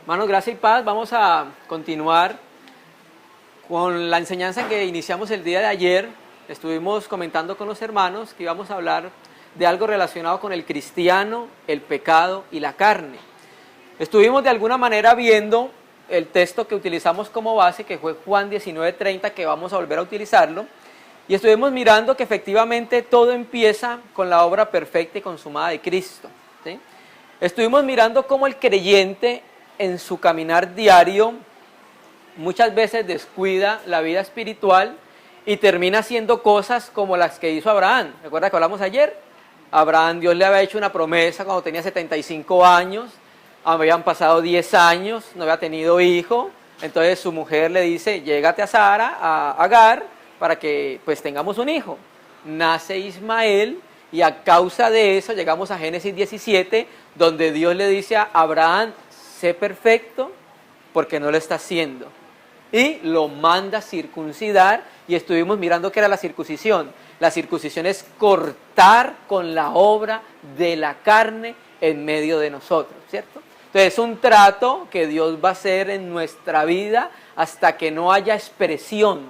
Hermanos, gracia y paz. Vamos a continuar con la enseñanza que iniciamos el día de ayer. Estuvimos comentando con los hermanos que íbamos a hablar de algo relacionado con el cristiano, el pecado y la carne. Estuvimos de alguna manera viendo el texto que utilizamos como base, que fue Juan 19:30, que vamos a volver a utilizarlo. Y estuvimos mirando que efectivamente todo empieza con la obra perfecta y consumada de Cristo, ¿sí? Estuvimos mirando cómo el creyente en su caminar diario muchas veces descuida la vida espiritual y termina haciendo cosas como las que hizo Abraham. ¿Recuerda que hablamos ayer? Abraham, Dios le había hecho una promesa cuando tenía 75 años, habían pasado 10 años, no había tenido hijo, entonces su mujer le dice, llégate a Sara, a Agar, para que pues tengamos un hijo. Nace Ismael y a causa de eso llegamos a Génesis 17, donde Dios le dice a Abraham, sé perfecto porque no lo está haciendo. Y lo manda a circuncidar y estuvimos mirando qué era la circuncisión. La circuncisión es cortar con la obra de la carne en medio de nosotros, ¿cierto? Entonces es un trato que Dios va a hacer en nuestra vida hasta que no haya expresión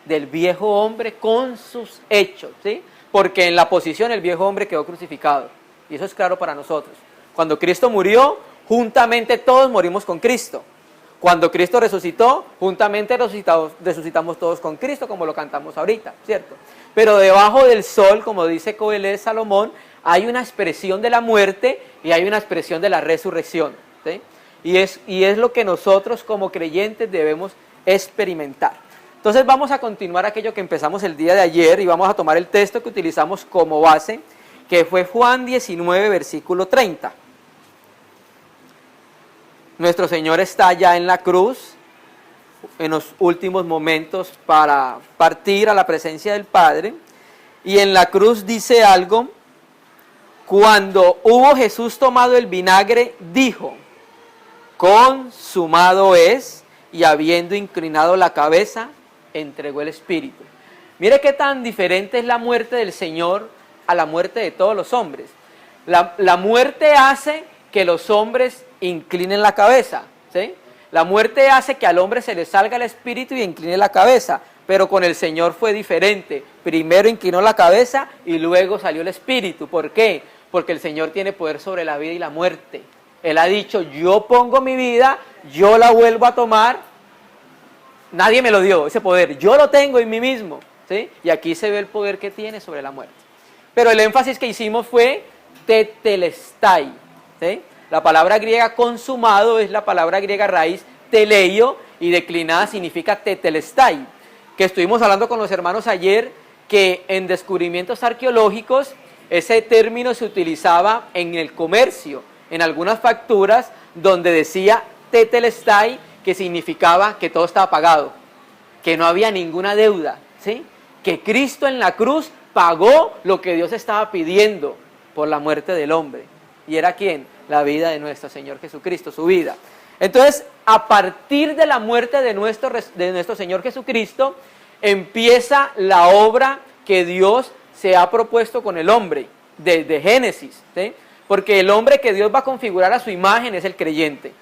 del viejo hombre con sus hechos, ¿sí? Porque en la posición el viejo hombre quedó crucificado. Y eso es claro para nosotros. Cuando Cristo murió, juntamente todos morimos con Cristo. Cuando Cristo resucitó, juntamente resucitamos todos con Cristo, como lo cantamos ahorita, ¿cierto? Pero debajo del sol, como dice Coelho Salomón, hay una expresión de la muerte y hay una expresión de la resurrección, ¿sí? Y es lo que nosotros como creyentes debemos experimentar. Entonces vamos a continuar aquello que empezamos el día de ayer y vamos a tomar el texto que utilizamos como base, que fue Juan 19, versículo 30. Nuestro Señor está ya en la cruz, en los últimos momentos para partir a la presencia del Padre. Y en la cruz dice algo, cuando hubo Jesús tomado el vinagre, dijo, consumado es, y habiendo inclinado la cabeza, entregó el Espíritu. Mire qué tan diferente es la muerte del Señor a la muerte de todos los hombres. La muerte hace que los hombres inclinen la cabeza, ¿sí? La muerte hace que al hombre se le salga el espíritu y incline la cabeza, pero con el Señor fue diferente. Primero inclinó la cabeza y luego salió el espíritu. ¿Por qué? Porque el Señor tiene poder sobre la vida y la muerte. Él ha dicho, yo pongo mi vida, yo la vuelvo a tomar. Nadie me lo dio, ese poder. Yo lo tengo en mí mismo, ¿sí? Y aquí se ve el poder que tiene sobre la muerte. Pero el énfasis que hicimos fue tetelestai, ¿sí? La palabra griega consumado es la palabra griega raíz teleio y declinada significa tetelestai, que estuvimos hablando con los hermanos ayer, que en descubrimientos arqueológicos ese término se utilizaba en el comercio, en algunas facturas donde decía tetelestai, que significaba que todo estaba pagado, que no había ninguna deuda, ¿sí? Que Cristo en la cruz pagó lo que Dios estaba pidiendo por la muerte del hombre. ¿Y era quién? La vida de nuestro Señor Jesucristo, su vida. Entonces, a partir de la muerte de nuestro Señor Jesucristo, empieza la obra que Dios se ha propuesto con el hombre, desde Génesis, ¿sí? Porque el hombre que Dios va a configurar a su imagen es el creyente.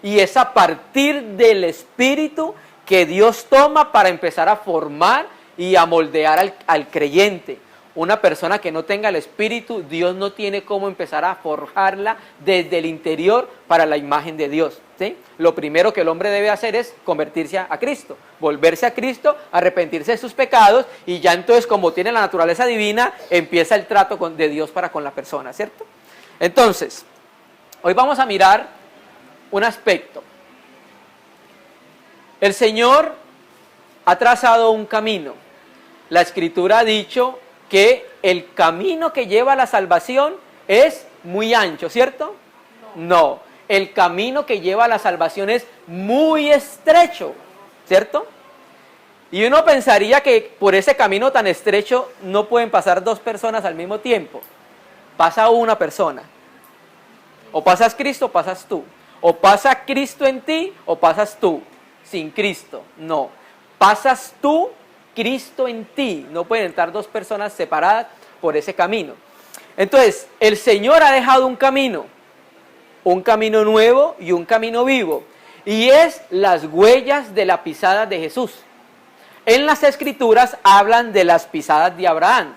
Y es a partir del Espíritu que Dios toma para empezar a formar y a moldear al creyente. Una persona que no tenga el Espíritu, Dios no tiene cómo empezar a forjarla desde el interior para la imagen de Dios, ¿sí? Lo primero que el hombre debe hacer es convertirse a Cristo, volverse a Cristo, arrepentirse de sus pecados y ya entonces, como tiene la naturaleza divina, empieza el trato de Dios para con la persona, ¿cierto? Entonces, hoy vamos a mirar un aspecto. El Señor ha trazado un camino. La Escritura ha dicho que el camino que lleva a la salvación es muy ancho, ¿cierto? No, el camino que lleva a la salvación es muy estrecho, ¿cierto? Y uno pensaría que por ese camino tan estrecho no pueden pasar dos personas al mismo tiempo. Pasa una persona. O pasas Cristo o pasas tú. O pasa Cristo en ti o pasas tú sin Cristo. No, pasas tú, Cristo en ti. No pueden estar dos personas separadas por ese camino. Entonces, el Señor ha dejado un camino. un camino nuevo y un camino vivo. Y es las huellas de la pisada de Jesús. En las Escrituras hablan de las pisadas de Abraham,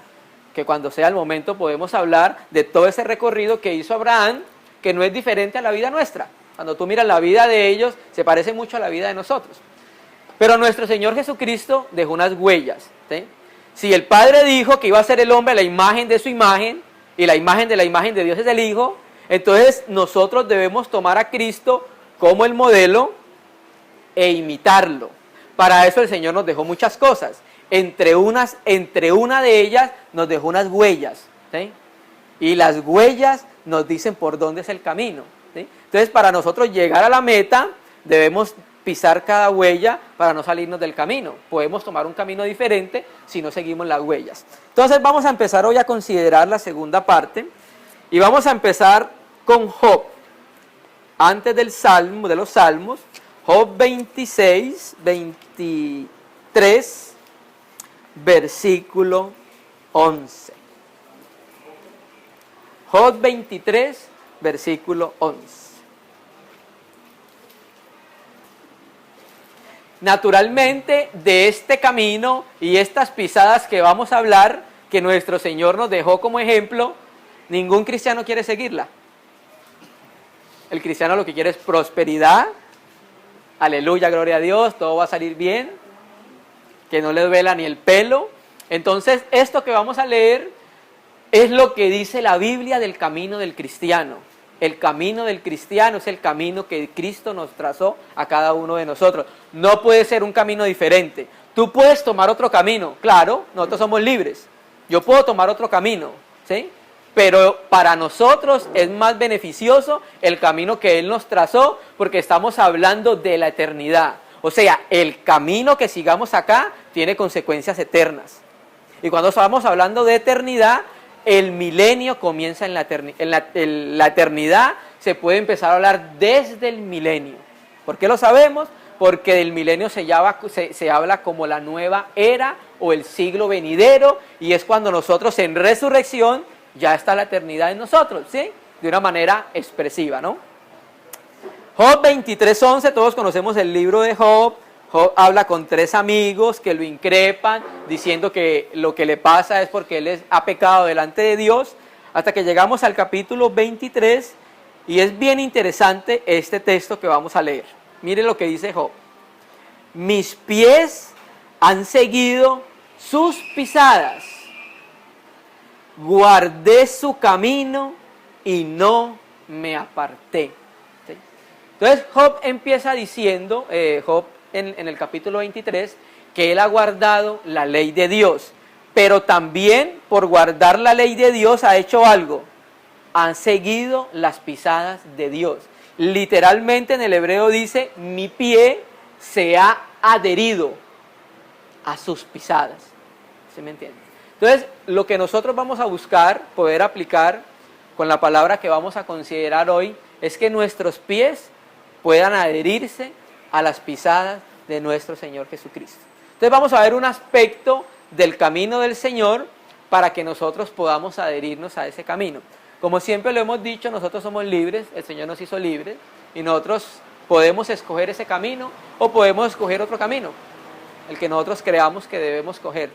que cuando sea el momento podemos hablar de todo ese recorrido que hizo Abraham, que no es diferente a la vida nuestra. Cuando tú miras la vida de ellos, se parece mucho a la vida de nosotros. Pero nuestro Señor Jesucristo dejó unas huellas, ¿sí? Si el Padre dijo que iba a ser el hombre la imagen de su imagen, y la imagen de Dios es el Hijo, entonces nosotros debemos tomar a Cristo como el modelo e imitarlo. Para eso el Señor nos dejó muchas cosas. Entre una de ellas nos dejó unas huellas, ¿sí? Y las huellas nos dicen por dónde es el camino, ¿sí? Entonces, para nosotros llegar a la meta, debemos pisar cada huella para no salirnos del camino. Podemos tomar un camino diferente si no seguimos las huellas. Entonces, vamos a empezar hoy a considerar la segunda parte. Y vamos a empezar con Job. Antes del Salmo, de los Salmos, Job 26, 23, versículo 11. Job 23, versículo 11. Naturalmente, de este camino y estas pisadas que vamos a hablar, que nuestro Señor nos dejó como ejemplo, ningún cristiano quiere seguirla. El cristiano lo que quiere es prosperidad, aleluya, gloria a Dios, todo va a salir bien, que no le duela ni el pelo. Entonces, esto que vamos a leer es lo que dice la Biblia del camino del cristiano. El camino del cristiano es el camino que Cristo nos trazó a cada uno de nosotros. No puede ser un camino diferente. Tú puedes tomar otro camino, claro, nosotros somos libres. Yo puedo tomar otro camino, ¿sí? Pero para nosotros es más beneficioso el camino que Él nos trazó, porque estamos hablando de la eternidad. O sea, el camino que sigamos acá tiene consecuencias eternas. Y cuando estamos hablando de eternidad, el milenio comienza en la eternidad, se puede empezar a hablar desde el milenio. ¿Por qué lo sabemos? Porque del milenio se habla como la nueva era o el siglo venidero, y es cuando nosotros en resurrección ya está la eternidad en nosotros, ¿sí? De una manera expresiva, ¿no? Job 23:11, todos conocemos el libro de Job. Job habla con 3 amigos que lo increpan, diciendo que lo que le pasa es porque él ha pecado delante de Dios, hasta que llegamos al capítulo 23, y es bien interesante este texto que vamos a leer. Mire lo que dice Job. Mis pies han seguido sus pisadas, guardé su camino y no me aparté. ¿Sí? Entonces Job empieza diciendo, Job en el capítulo 23, que él ha guardado la ley de Dios, pero también por guardar la ley de Dios ha hecho algo, han seguido las pisadas de Dios. Literalmente en el hebreo dice, mi pie se ha adherido a sus pisadas. ¿Sí me entiende? Entonces, lo que nosotros vamos a buscar, poder aplicar con la palabra que vamos a considerar hoy, es que nuestros pies puedan adherirse a las pisadas de nuestro Señor Jesucristo. Entonces vamos a ver un aspecto del camino del Señor para que nosotros podamos adherirnos a ese camino. Como siempre lo hemos dicho, nosotros somos libres, el Señor nos hizo libres, y nosotros podemos escoger ese camino o podemos escoger otro camino, el que nosotros creamos que debemos escoger.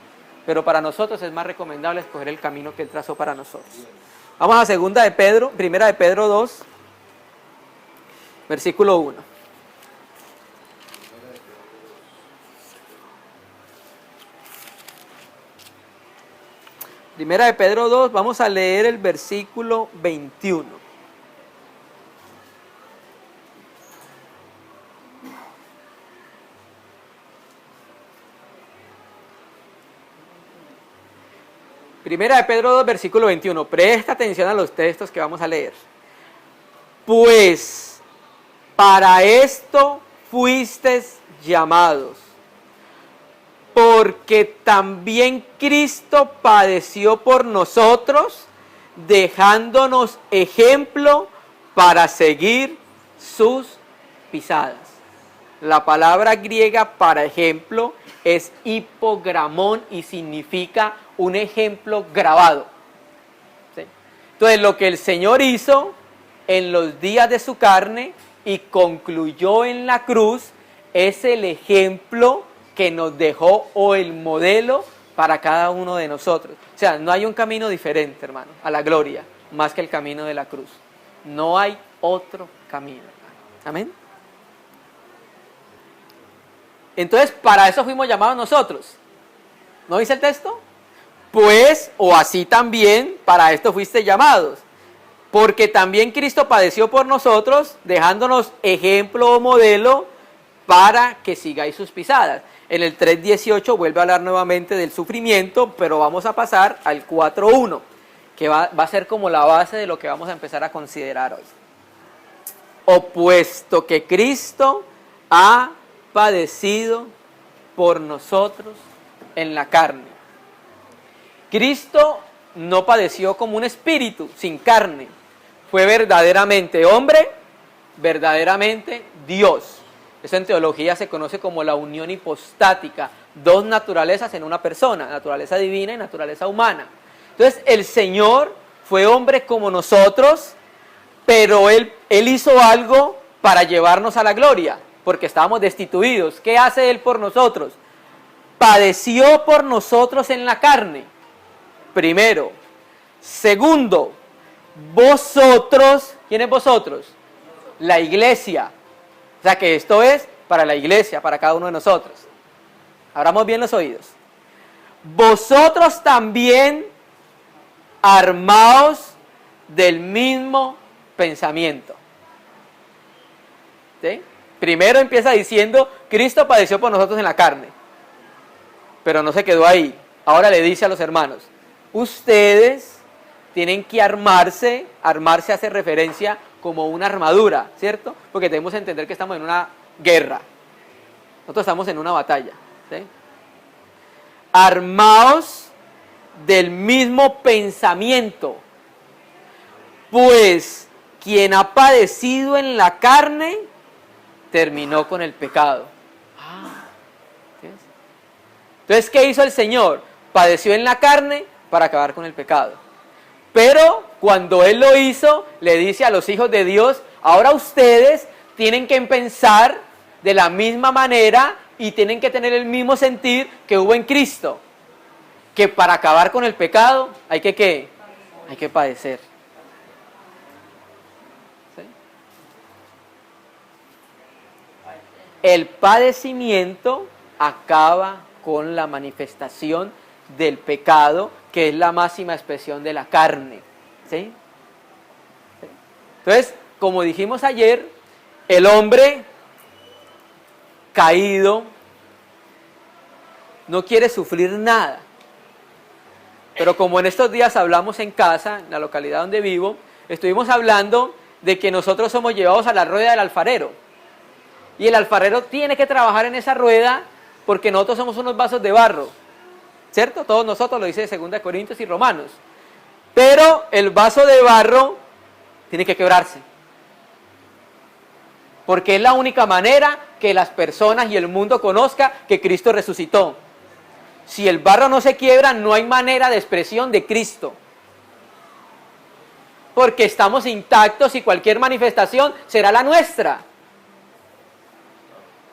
Pero para nosotros es más recomendable escoger el camino que Él trazó para nosotros. Vamos a primera de Pedro 2, versículo 1. Primera de Pedro 2, vamos a leer el versículo 21. Primera de Pedro 2, versículo 21. Presta atención a los textos que vamos a leer. Pues para esto fuisteis llamados, porque también Cristo padeció por nosotros, dejándonos ejemplo para seguir sus pisadas. La palabra griega para ejemplo es hipogramón y significa un ejemplo grabado. ¿Sí? Entonces, lo que el Señor hizo en los días de su carne y concluyó en la cruz, es el ejemplo que nos dejó o el modelo para cada uno de nosotros. O sea, no hay un camino diferente, hermano, a la gloria, más que el camino de la cruz. No hay otro camino, hermano. Amén. Entonces, para eso fuimos llamados nosotros. ¿No dice el texto? Pues, o así también, para esto fuiste llamados. Porque también Cristo padeció por nosotros, dejándonos ejemplo o modelo para que sigáis sus pisadas. En el 3:18 vuelve a hablar nuevamente del sufrimiento, pero vamos a pasar al 4:1, que va a ser como la base de lo que vamos a empezar a considerar hoy. Opuesto que Cristo ha padecido por nosotros en la carne. Cristo no padeció como un espíritu sin carne. Fue verdaderamente hombre, verdaderamente Dios. Eso en teología se conoce como la unión hipostática. Dos naturalezas en una persona, naturaleza divina y naturaleza humana. Entonces el Señor fue hombre como nosotros, pero Él hizo algo para llevarnos a la gloria, porque estábamos destituidos. ¿Qué hace Él por nosotros? Padeció por nosotros en la carne, primero. Segundo, vosotros, ¿quién es vosotros? La iglesia. O sea que esto es para la iglesia, para cada uno de nosotros. Abramos bien los oídos. Vosotros también armaos del mismo pensamiento. ¿Sí? Primero empieza diciendo, Cristo padeció por nosotros en la carne. Pero no se quedó ahí. Ahora le dice a los hermanos, ustedes tienen que armarse hace referencia como una armadura, ¿cierto? Porque debemos entender que estamos en una guerra. Nosotros estamos en una batalla, ¿sí? Armaos del mismo pensamiento, pues quien ha padecido en la carne, terminó con el pecado. Entonces, ¿qué hizo el Señor? Padeció en la carne para acabar con el pecado. Pero cuando Él lo hizo, le dice a los hijos de Dios, ahora ustedes tienen que pensar de la misma manera y tienen que tener el mismo sentir que hubo en Cristo. Que para acabar con el pecado hay que ¿qué? Hay que padecer. ¿Sí? El padecimiento acaba con la manifestación del pecado, que es la máxima expresión de la carne. ¿Sí? Entonces, como dijimos ayer, el hombre caído no quiere sufrir nada. Pero como en estos días hablamos en casa, en la localidad donde vivo, estuvimos hablando de que nosotros somos llevados a la rueda del alfarero. Y el alfarero tiene que trabajar en esa rueda porque nosotros somos unos vasos de barro. ¿Cierto? Todos nosotros, lo dice 2 Corintios y Romanos. Pero el vaso de barro tiene que quebrarse. Porque es la única manera que las personas y el mundo conozca que Cristo resucitó. Si el barro no se quiebra, no hay manera de expresión de Cristo. Porque estamos intactos y cualquier manifestación será la nuestra.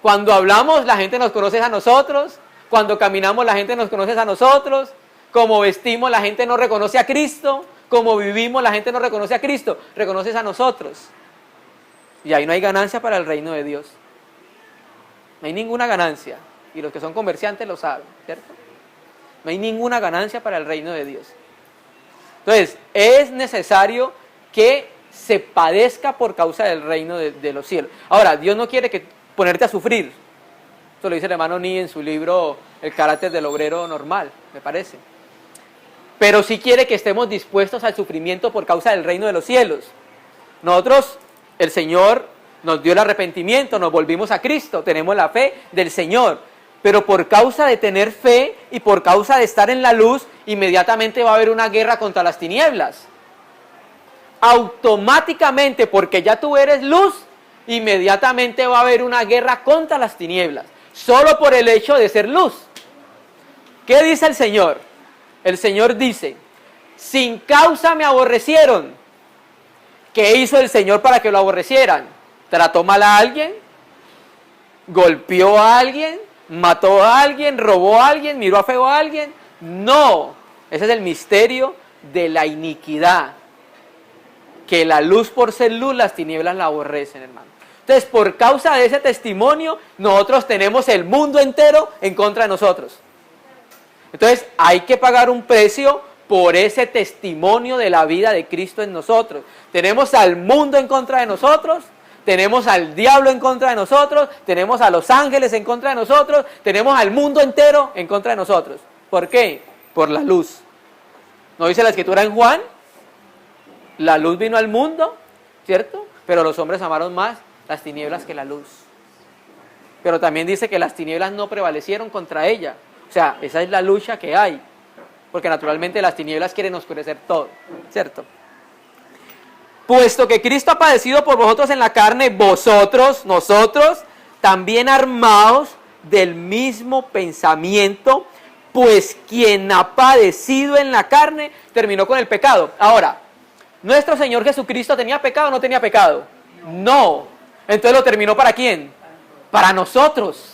Cuando hablamos, la gente nos conoce a nosotros. Cuando caminamos, la gente nos conoce a nosotros. Como vestimos, la gente no reconoce a Cristo. Como vivimos, la gente no reconoce a Cristo. Reconoces a nosotros. Y ahí no hay ganancia para el reino de Dios. No hay ninguna ganancia. Y los que son comerciantes lo saben, ¿cierto? No hay ninguna ganancia para el reino de Dios. Entonces, es necesario que se padezca por causa del reino de los cielos. Ahora, Dios no quiere que ponerte a sufrir. Esto lo dice el hermano Ni en su libro El carácter del obrero normal, me parece. Pero sí quiere que estemos dispuestos al sufrimiento por causa del reino de los cielos. Nosotros, el Señor nos dio el arrepentimiento, nos volvimos a Cristo, tenemos la fe del Señor. Pero por causa de tener fe y por causa de estar en la luz, inmediatamente va a haber una guerra contra las tinieblas. Automáticamente, porque ya tú eres luz, inmediatamente va a haber una guerra contra las tinieblas. Solo por el hecho de ser luz. ¿Qué dice el Señor? El Señor dice, sin causa me aborrecieron. ¿Qué hizo el Señor para que lo aborrecieran? ¿Trató mal a alguien? ¿Golpeó a alguien? ¿Mató a alguien? ¿Robó a alguien? ¿Miró a feo a alguien? No, ese es el misterio de la iniquidad. Que la luz por ser luz, las tinieblas la aborrecen, hermano. Entonces, por causa de ese testimonio, nosotros tenemos el mundo entero en contra de nosotros. Entonces, hay que pagar un precio por ese testimonio de la vida de Cristo en nosotros. Tenemos al mundo en contra de nosotros, tenemos al diablo en contra de nosotros, tenemos a los ángeles en contra de nosotros, tenemos al mundo entero en contra de nosotros. ¿Por qué? Por la luz. ¿No dice la Escritura en Juan? La luz vino al mundo, ¿cierto? Pero los hombres amaron más las tinieblas que la luz. Pero también dice que las tinieblas no prevalecieron contra ella. O sea, esa es la lucha que hay. Porque naturalmente las tinieblas quieren oscurecer todo, ¿cierto? Puesto que Cristo ha padecido por vosotros en la carne, vosotros, nosotros, también armaos del mismo pensamiento, pues quien ha padecido en la carne terminó con el pecado. Ahora, ¿nuestro Señor Jesucristo tenía pecado o no tenía pecado? No. Entonces lo terminó ¿para quién? Para nosotros.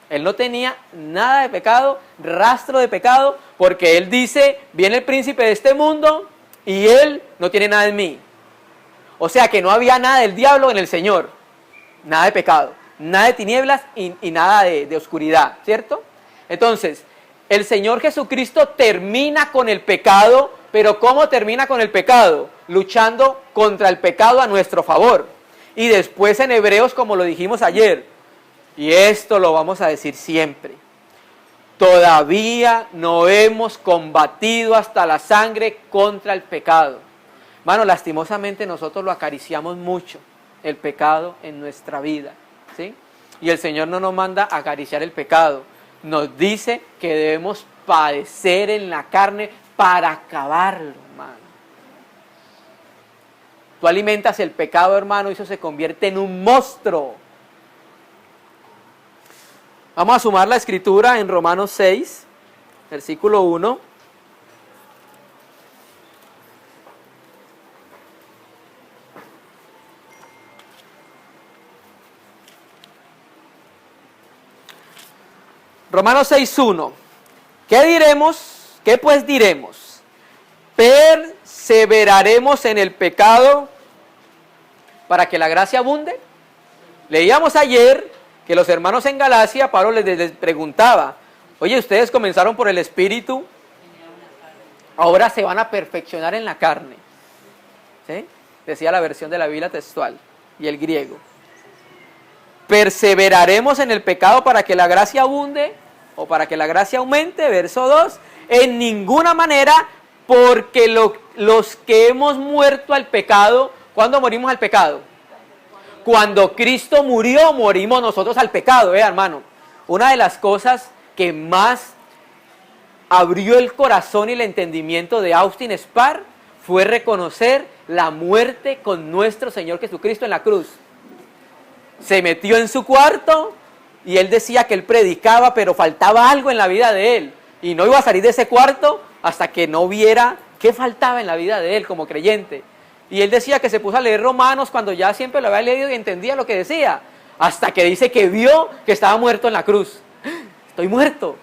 Él no tenía nada de pecado, rastro de pecado, porque Él dice, viene el príncipe de este mundo y Él no tiene nada en mí. O sea que no había nada del diablo en el Señor, nada de pecado, nada de tinieblas y nada de oscuridad, ¿cierto? Entonces, el Señor Jesucristo termina con el pecado, pero ¿cómo termina con el pecado? Luchando contra el pecado a nuestro favor. Y después en Hebreos, como lo dijimos ayer, y esto lo vamos a decir siempre, todavía no hemos combatido hasta la sangre contra el pecado. Hermano, lastimosamente nosotros lo acariciamos mucho, el pecado en nuestra vida, ¿sí? Y el Señor no nos manda a acariciar el pecado, nos dice que debemos padecer en la carne para acabarlo, hermano. Tú alimentas el pecado, hermano, y eso se convierte en un monstruo. Vamos a sumar la escritura en Romanos 6, versículo 1. Romanos 6:1. ¿Qué diremos? ¿Qué pues diremos? ¿Perseveraremos en el pecado para que la gracia abunde? Leíamos ayer que los hermanos en Galacia, Pablo les preguntaba, oye, ustedes comenzaron por el Espíritu, ahora se van a perfeccionar en la carne. ¿Sí? Decía la versión de la Biblia textual y el griego. ¿Perseveraremos en el pecado para que la gracia abunde o para que la gracia aumente? Verso 2. En ninguna manera, porque los que hemos muerto al pecado, ¿cuándo morimos al pecado? Cuando Cristo murió, morimos nosotros al pecado, hermano. Una de las cosas que más abrió el corazón y el entendimiento de Austin Spar fue reconocer la muerte con nuestro Señor Jesucristo en la cruz. Se metió en su cuarto y él decía que él predicaba, pero faltaba algo en la vida de él. Y no iba a salir de ese cuarto hasta que no viera qué faltaba en la vida de él como creyente. Y él decía que se puso a leer Romanos cuando ya siempre lo había leído y entendía lo que decía. Hasta que dice que vio que estaba muerto en la cruz. Estoy muerto,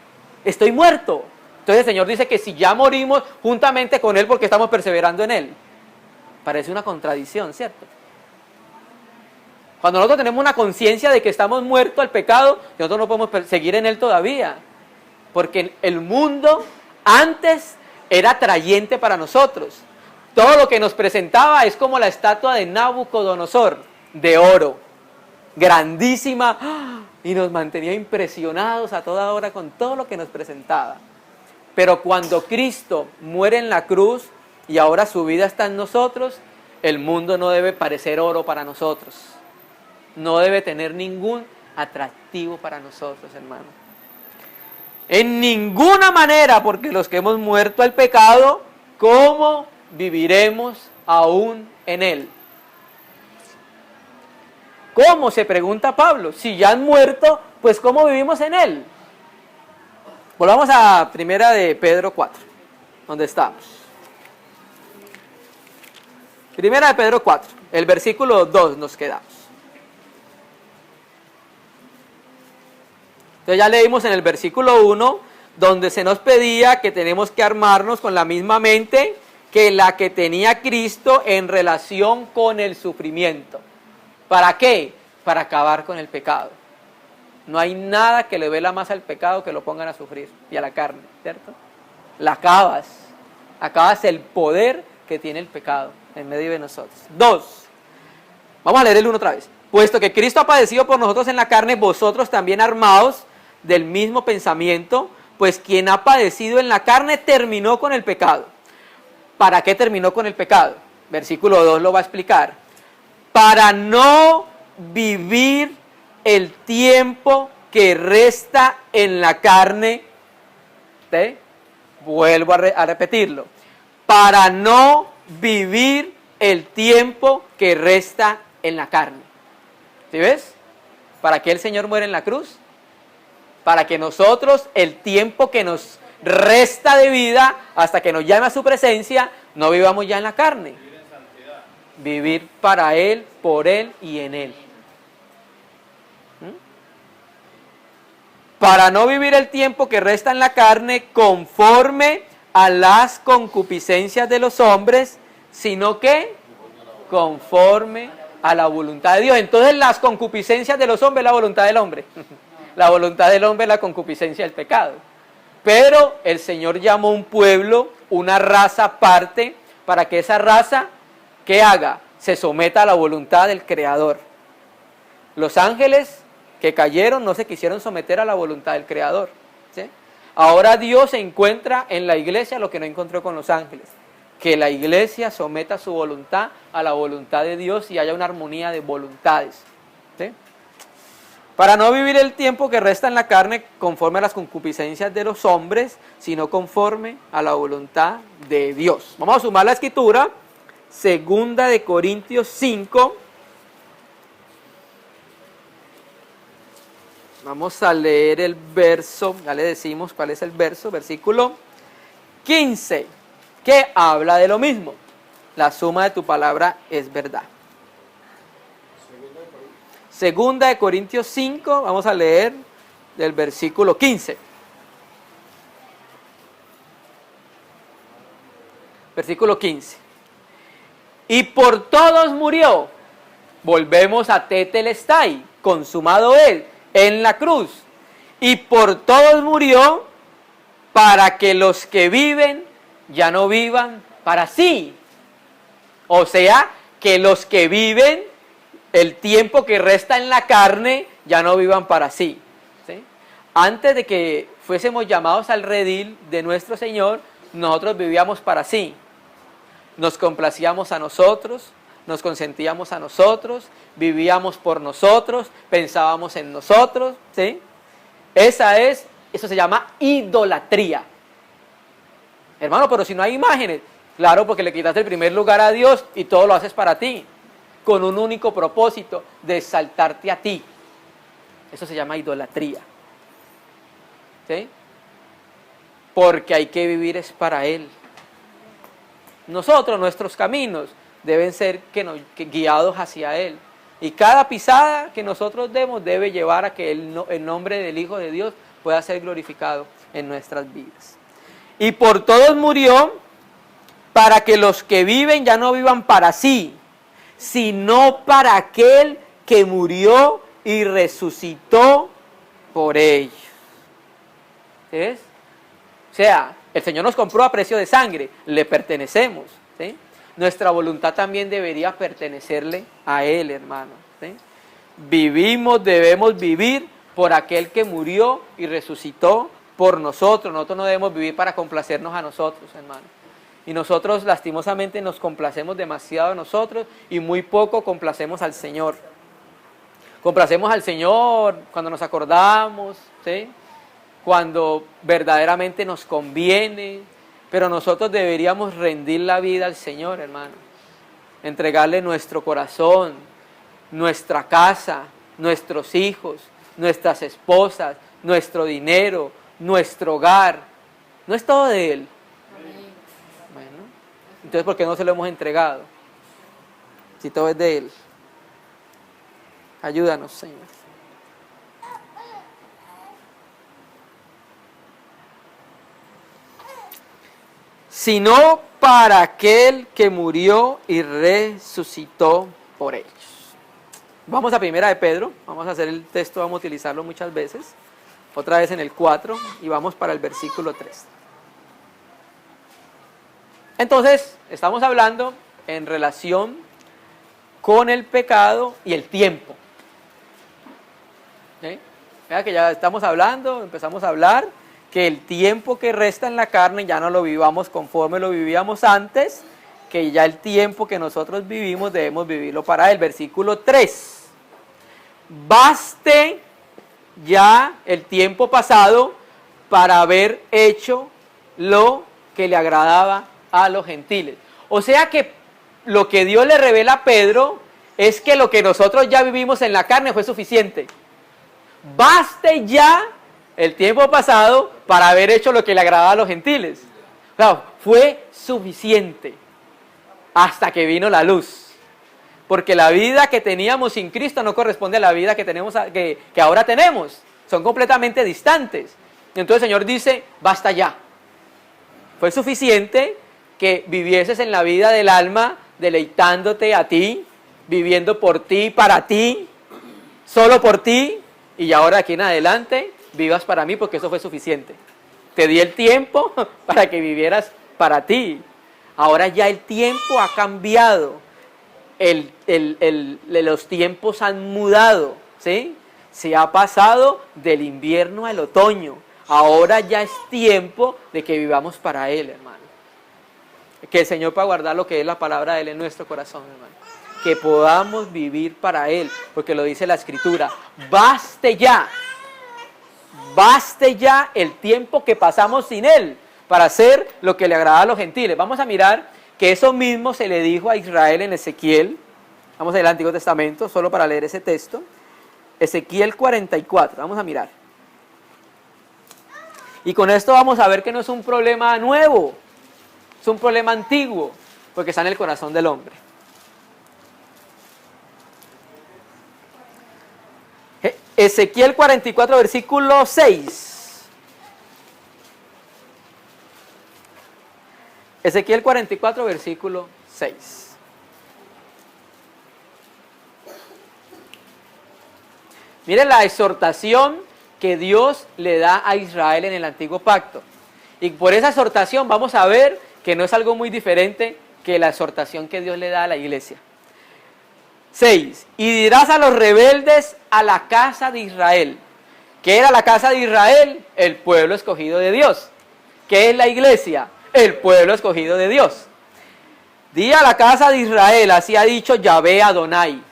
estoy muerto. Entonces el Señor dice que si ya morimos juntamente con Él porque estamos perseverando en Él. Parece una contradicción, ¿cierto? Cuando nosotros tenemos una conciencia de que estamos muertos al pecado, nosotros no podemos seguir en Él todavía. Porque el mundo antes era atrayente para nosotros. Todo lo que nos presentaba es como la estatua de Nabucodonosor, de oro, grandísima, y nos mantenía impresionados a toda hora con todo lo que nos presentaba. Pero cuando Cristo muere en la cruz y ahora su vida está en nosotros, el mundo no debe parecer oro para nosotros. No debe tener ningún atractivo para nosotros, hermano. En ninguna manera, porque los que hemos muerto al pecado, ¿cómo viviremos aún en él? ¿Cómo? Se pregunta Pablo. Si ya han muerto, pues ¿cómo vivimos en él? Volvamos a primera de Pedro 4, donde estamos. Primera de Pedro 4, el versículo 2 nos quedamos. Entonces ya leímos en el versículo 1, donde se nos pedía que tenemos que armarnos con la misma mente que la que tenía Cristo en relación con el sufrimiento. ¿Para qué? Para acabar con el pecado. No hay nada que le duela más al pecado que lo pongan a sufrir y a la carne, ¿cierto? La acabas el poder que tiene el pecado en medio de nosotros. 2, vamos a leer el 1 otra vez. Puesto que Cristo ha padecido por nosotros en la carne, vosotros también armaos del mismo pensamiento, pues quien ha padecido en la carne terminó con el pecado. ¿Para qué terminó con el pecado? Versículo 2 lo va a explicar. Para no vivir el tiempo que resta en la carne. ¿Sí? Vuelvo a repetirlo. Para no vivir el tiempo que resta en la carne. ¿Sí ves? ¿Para qué el Señor muere en la cruz? Para que nosotros, el tiempo que nos resta de vida, hasta que nos llame a su presencia, no vivamos ya en la carne. Vivir para Él, por Él y en Él. Para no vivir el tiempo que resta en la carne conforme a las concupiscencias de los hombres, sino que conforme a la voluntad de Dios. Entonces las concupiscencias de los hombres es la voluntad del hombre. La voluntad del hombre es la concupiscencia del pecado. Pero el Señor llamó un pueblo, una raza aparte, para que esa raza, ¿qué haga? Se someta a la voluntad del Creador. Los ángeles que cayeron no se quisieron someter a la voluntad del Creador, ¿sí? Ahora Dios encuentra en la iglesia lo que no encontró con los ángeles. Que la iglesia someta su voluntad a la voluntad de Dios y haya una armonía de voluntades, ¿sí? Para no vivir el tiempo que resta en la carne conforme a las concupiscencias de los hombres, sino conforme a la voluntad de Dios. Vamos a sumar la escritura, 2 de Corintios 5. Vamos a leer el verso, ya le decimos cuál es el verso, versículo 15, que habla de lo mismo. La suma de tu palabra es verdad. 2 de Corintios 5, vamos a leer del versículo 15. Versículo 15. Y por todos murió. Volvemos a Tetelestai, consumado él, en la cruz. Y por todos murió para que los que viven ya no vivan para sí. O sea, que los que viven el tiempo que resta en la carne ya no vivan para sí, ¿sí? Antes de que fuésemos llamados al redil de nuestro Señor, nosotros vivíamos para sí. Nos complacíamos a nosotros, nos consentíamos a nosotros, vivíamos por nosotros, pensábamos en nosotros, ¿sí? Eso se llama idolatría. Hermano, pero si no hay imágenes, claro, porque le quitaste el primer lugar a Dios y todo lo haces para ti, con un único propósito, de exaltarte a ti. Eso se llama idolatría, ¿sí? Porque hay que vivir es para Él. Nosotros, nuestros caminos deben ser guiados hacia Él. Y cada pisada que nosotros demos debe llevar a que el nombre del Hijo de Dios pueda ser glorificado en nuestras vidas. Y por todos murió, para que los que viven ya no vivan para sí, sino para aquel que murió y resucitó por ellos. ¿Ves? O sea, el Señor nos compró a precio de sangre, le pertenecemos, ¿sí? Nuestra voluntad también debería pertenecerle a Él, hermano, ¿sí? Debemos vivir por aquel que murió y resucitó por nosotros. Nosotros no debemos vivir para complacernos a nosotros, hermano. Y nosotros lastimosamente nos complacemos demasiado a nosotros y muy poco complacemos al Señor. Complacemos al Señor cuando nos acordamos, ¿sí? Cuando verdaderamente nos conviene, pero nosotros deberíamos rendir la vida al Señor, hermano. Entregarle nuestro corazón, nuestra casa, nuestros hijos, nuestras esposas, nuestro dinero, nuestro hogar. ¿No es todo de Él? Bueno, entonces ¿por qué no se lo hemos entregado? si todo es de Él. Ayúdanos, Señor. Sino para aquel que murió y resucitó por ellos. Vamos a Primera de Pedro, vamos a hacer el texto, vamos a utilizarlo muchas veces. Otra vez en el 4 y vamos para el versículo 3. Entonces, estamos hablando en relación con el pecado y el tiempo. ¿Sí? Vea que ya estamos hablando, empezamos a hablar que el tiempo que resta en la carne ya no lo vivamos conforme lo vivíamos antes, que ya el tiempo que nosotros vivimos debemos vivirlo para Él. Versículo 3. Baste ya el tiempo pasado para haber hecho lo que le agradaba a los gentiles. O sea que lo que Dios le revela a Pedro es que lo que nosotros ya vivimos en la carne fue suficiente. Baste ya el tiempo pasado para haber hecho lo que le agradaba a los gentiles. Claro, fue suficiente hasta que vino la luz. Porque la vida que teníamos sin Cristo no corresponde a la vida que tenemos, que ahora tenemos. Son completamente distantes. Entonces el Señor dice, basta ya. Fue suficiente que vivieses en la vida del alma, deleitándote a ti, viviendo por ti, para ti, solo por ti, y ahora de aquí en adelante vivas para mí, porque eso fue suficiente. Te di el tiempo para que vivieras para ti. Ahora ya el tiempo ha cambiado. Los tiempos han mudado, ¿sí? Se ha pasado del invierno al otoño. Ahora ya es tiempo de que vivamos para Él, hermano. Que el Señor pueda guardar lo que es la palabra de Él en nuestro corazón, hermano. Que podamos vivir para Él, porque lo dice la Escritura. Baste ya el tiempo que pasamos sin Él para hacer lo que le agrada a los gentiles. Vamos a mirar que eso mismo se le dijo a Israel en Ezequiel. Vamos al Antiguo Testamento, solo para leer ese texto. Ezequiel 44, vamos a mirar. Y con esto vamos a ver que no es un problema nuevo, es un problema antiguo, porque está en el corazón del hombre. Ezequiel 44, versículo 6. Ezequiel 44, versículo 6. Mire la exhortación que Dios le da a Israel en el antiguo pacto. Y por esa exhortación vamos a ver que no es algo muy diferente que la exhortación que Dios le da a la iglesia. 6. Y dirás a los rebeldes a la casa de Israel. ¿Qué era la casa de Israel? El pueblo escogido de Dios. ¿Qué es la iglesia? El pueblo escogido de Dios. Di a la casa de Israel, así ha dicho Yahvé Adonai.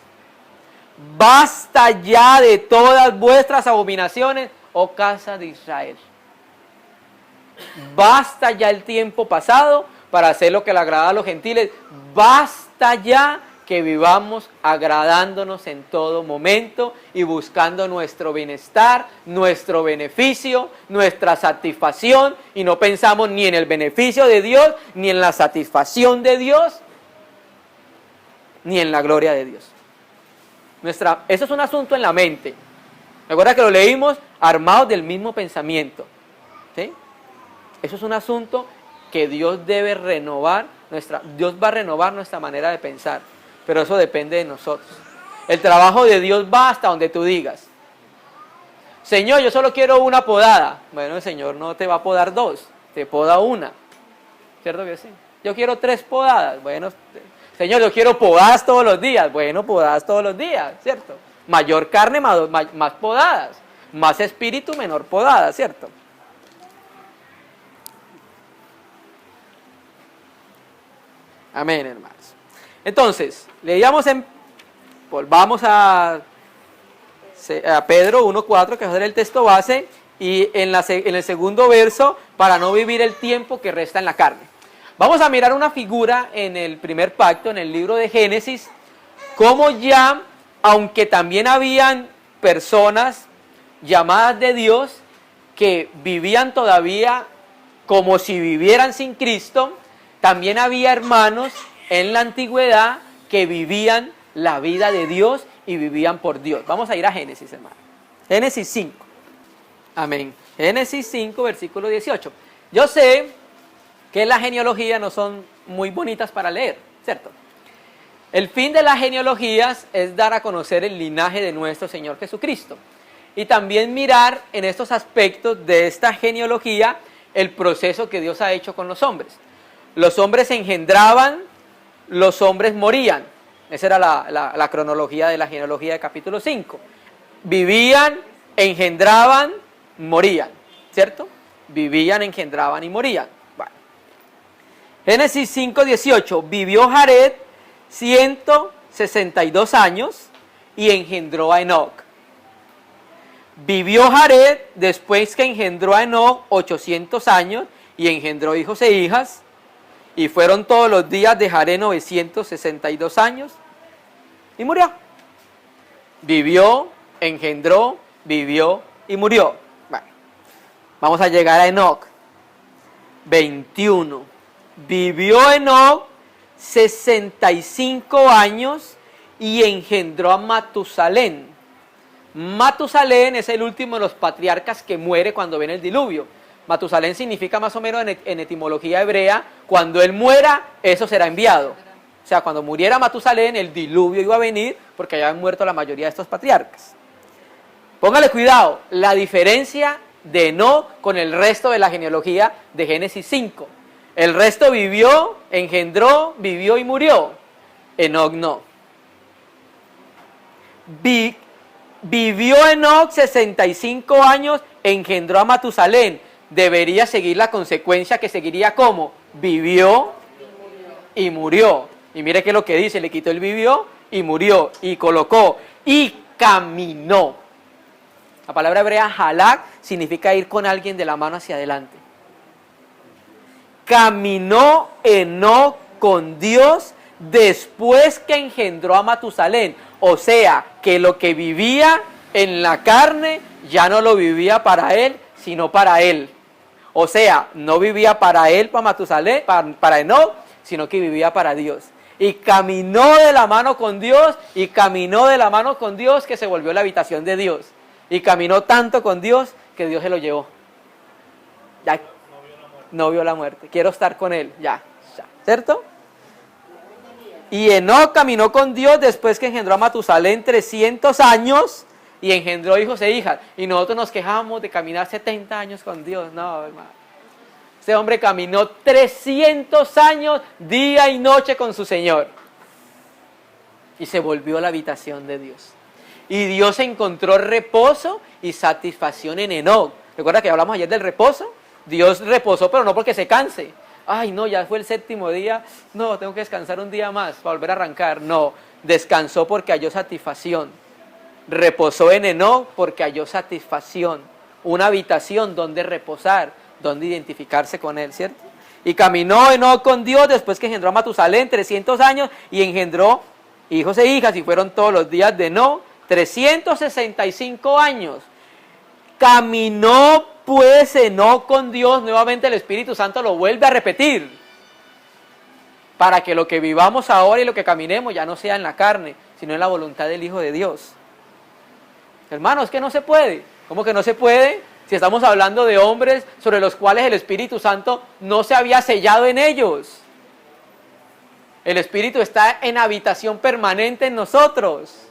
Basta ya de todas vuestras abominaciones, oh casa de Israel. Basta ya el tiempo pasado para hacer lo que le agrada a los gentiles. Basta ya que vivamos agradándonos en todo momento y buscando nuestro bienestar, nuestro beneficio, nuestra satisfacción, y no pensamos ni en el beneficio de Dios, ni en la satisfacción de Dios, ni en la gloria de Dios. Eso es un asunto en la mente. Recuerda que lo leímos armados del mismo pensamiento, ¿sí? Eso es un asunto que Dios debe renovar, Dios va a renovar nuestra manera de pensar, pero eso depende de nosotros. El trabajo de Dios va hasta donde tú digas. Señor, yo solo quiero una podada. Bueno, el Señor no te va a podar 2, te poda una. ¿Cierto que sí? Yo quiero 3 podadas. Bueno, Señor, yo quiero podadas todos los días. Bueno, podadas todos los días, ¿cierto? Mayor carne, más podadas. Más espíritu, menor podada, ¿cierto? Amén, hermanos. Entonces, volvamos a Pedro 1:4, que va a ser el texto base, y en el segundo verso, para no vivir el tiempo que resta en la carne. Vamos a mirar una figura en el primer pacto, en el libro de Génesis, como ya, aunque también habían personas llamadas de Dios que vivían todavía como si vivieran sin Cristo, también había hermanos en la antigüedad que vivían la vida de Dios y vivían por Dios. Vamos a ir a Génesis, hermano. Génesis 5. Amén. Génesis 5, versículo 18. Yo sé que la genealogía no son muy bonitas para leer, ¿cierto? El fin de las genealogías es dar a conocer el linaje de nuestro Señor Jesucristo. Y también mirar en estos aspectos de esta genealogía el proceso que Dios ha hecho con los hombres. Los hombres se engendraban, los hombres morían. Esa era la cronología de la genealogía de capítulo 5. Vivían, engendraban, morían, ¿cierto? Vivían, engendraban y morían. Bueno. Génesis 5:18. Vivió Jared 162 años y engendró a Enoc. Vivió Jared después que engendró a Enoc 800 años y engendró hijos e hijas. Y fueron todos los días de Jared 962 años y murió. Vivió, engendró, vivió y murió. Bueno, vamos a llegar a Enoc. 21. Vivió Enoc 65 años y engendró a Matusalén. Matusalén es el último de los patriarcas que muere cuando viene el diluvio. Matusalén significa más o menos en etimología hebrea, cuando él muera, eso será enviado. O sea, cuando muriera Matusalén, el diluvio iba a venir porque ya han muerto la mayoría de estos patriarcas. Póngale cuidado, la diferencia de Enoc con el resto de la genealogía de Génesis 5. El resto vivió, engendró, vivió y murió. Enoc no. Vivió Enoc 65 años, engendró a Matusalén. Debería seguir la consecuencia que seguiría como vivió y murió. Y mire que lo que dice, le quitó el vivió y murió y colocó y caminó. La palabra hebrea halak significa ir con alguien de la mano hacia adelante. Caminó Enoc con Dios después que engendró a Matusalén. O sea, que lo que vivía en la carne ya no lo vivía para él, sino para él. O sea, no vivía para él, para Matusalén, para Enoc, sino que vivía para Dios. Y caminó de la mano con Dios, y caminó de la mano con Dios que se volvió la habitación de Dios. Y caminó tanto con Dios que Dios se lo llevó. Ya no vio la muerte. Quiero estar con él, ya, ¿cierto? Y Enoc caminó con Dios después que engendró a Matusalén 300 años y engendró hijos e hijas. Y nosotros nos quejamos de caminar 70 años con Dios. No, hermano. Este hombre caminó 300 años, día y noche con su Señor. Y se volvió a la habitación de Dios. Y Dios encontró reposo y satisfacción en Enoc. ¿Recuerda que hablamos ayer del reposo? Dios reposó, pero no porque se canse. Ay, no, ya fue el 7º día. No, tengo que descansar un día más para volver a arrancar. No, descansó porque halló satisfacción. Reposó en Enoc porque halló satisfacción. Una habitación donde reposar, donde identificarse con él, ¿cierto? Y caminó Enoc con Dios después que engendró a Matusalén 300 años y engendró hijos e hijas. Y fueron todos los días de Enoc 365 años. Caminó pues Enoc con Dios, nuevamente el Espíritu Santo lo vuelve a repetir, para que lo que vivamos ahora y lo que caminemos ya no sea en la carne, sino en la voluntad del Hijo de Dios. Hermanos, es que no se puede. ¿Cómo que no se puede? Si estamos hablando de hombres sobre los cuales el Espíritu Santo no se había sellado en ellos. El Espíritu está en habitación permanente en nosotros.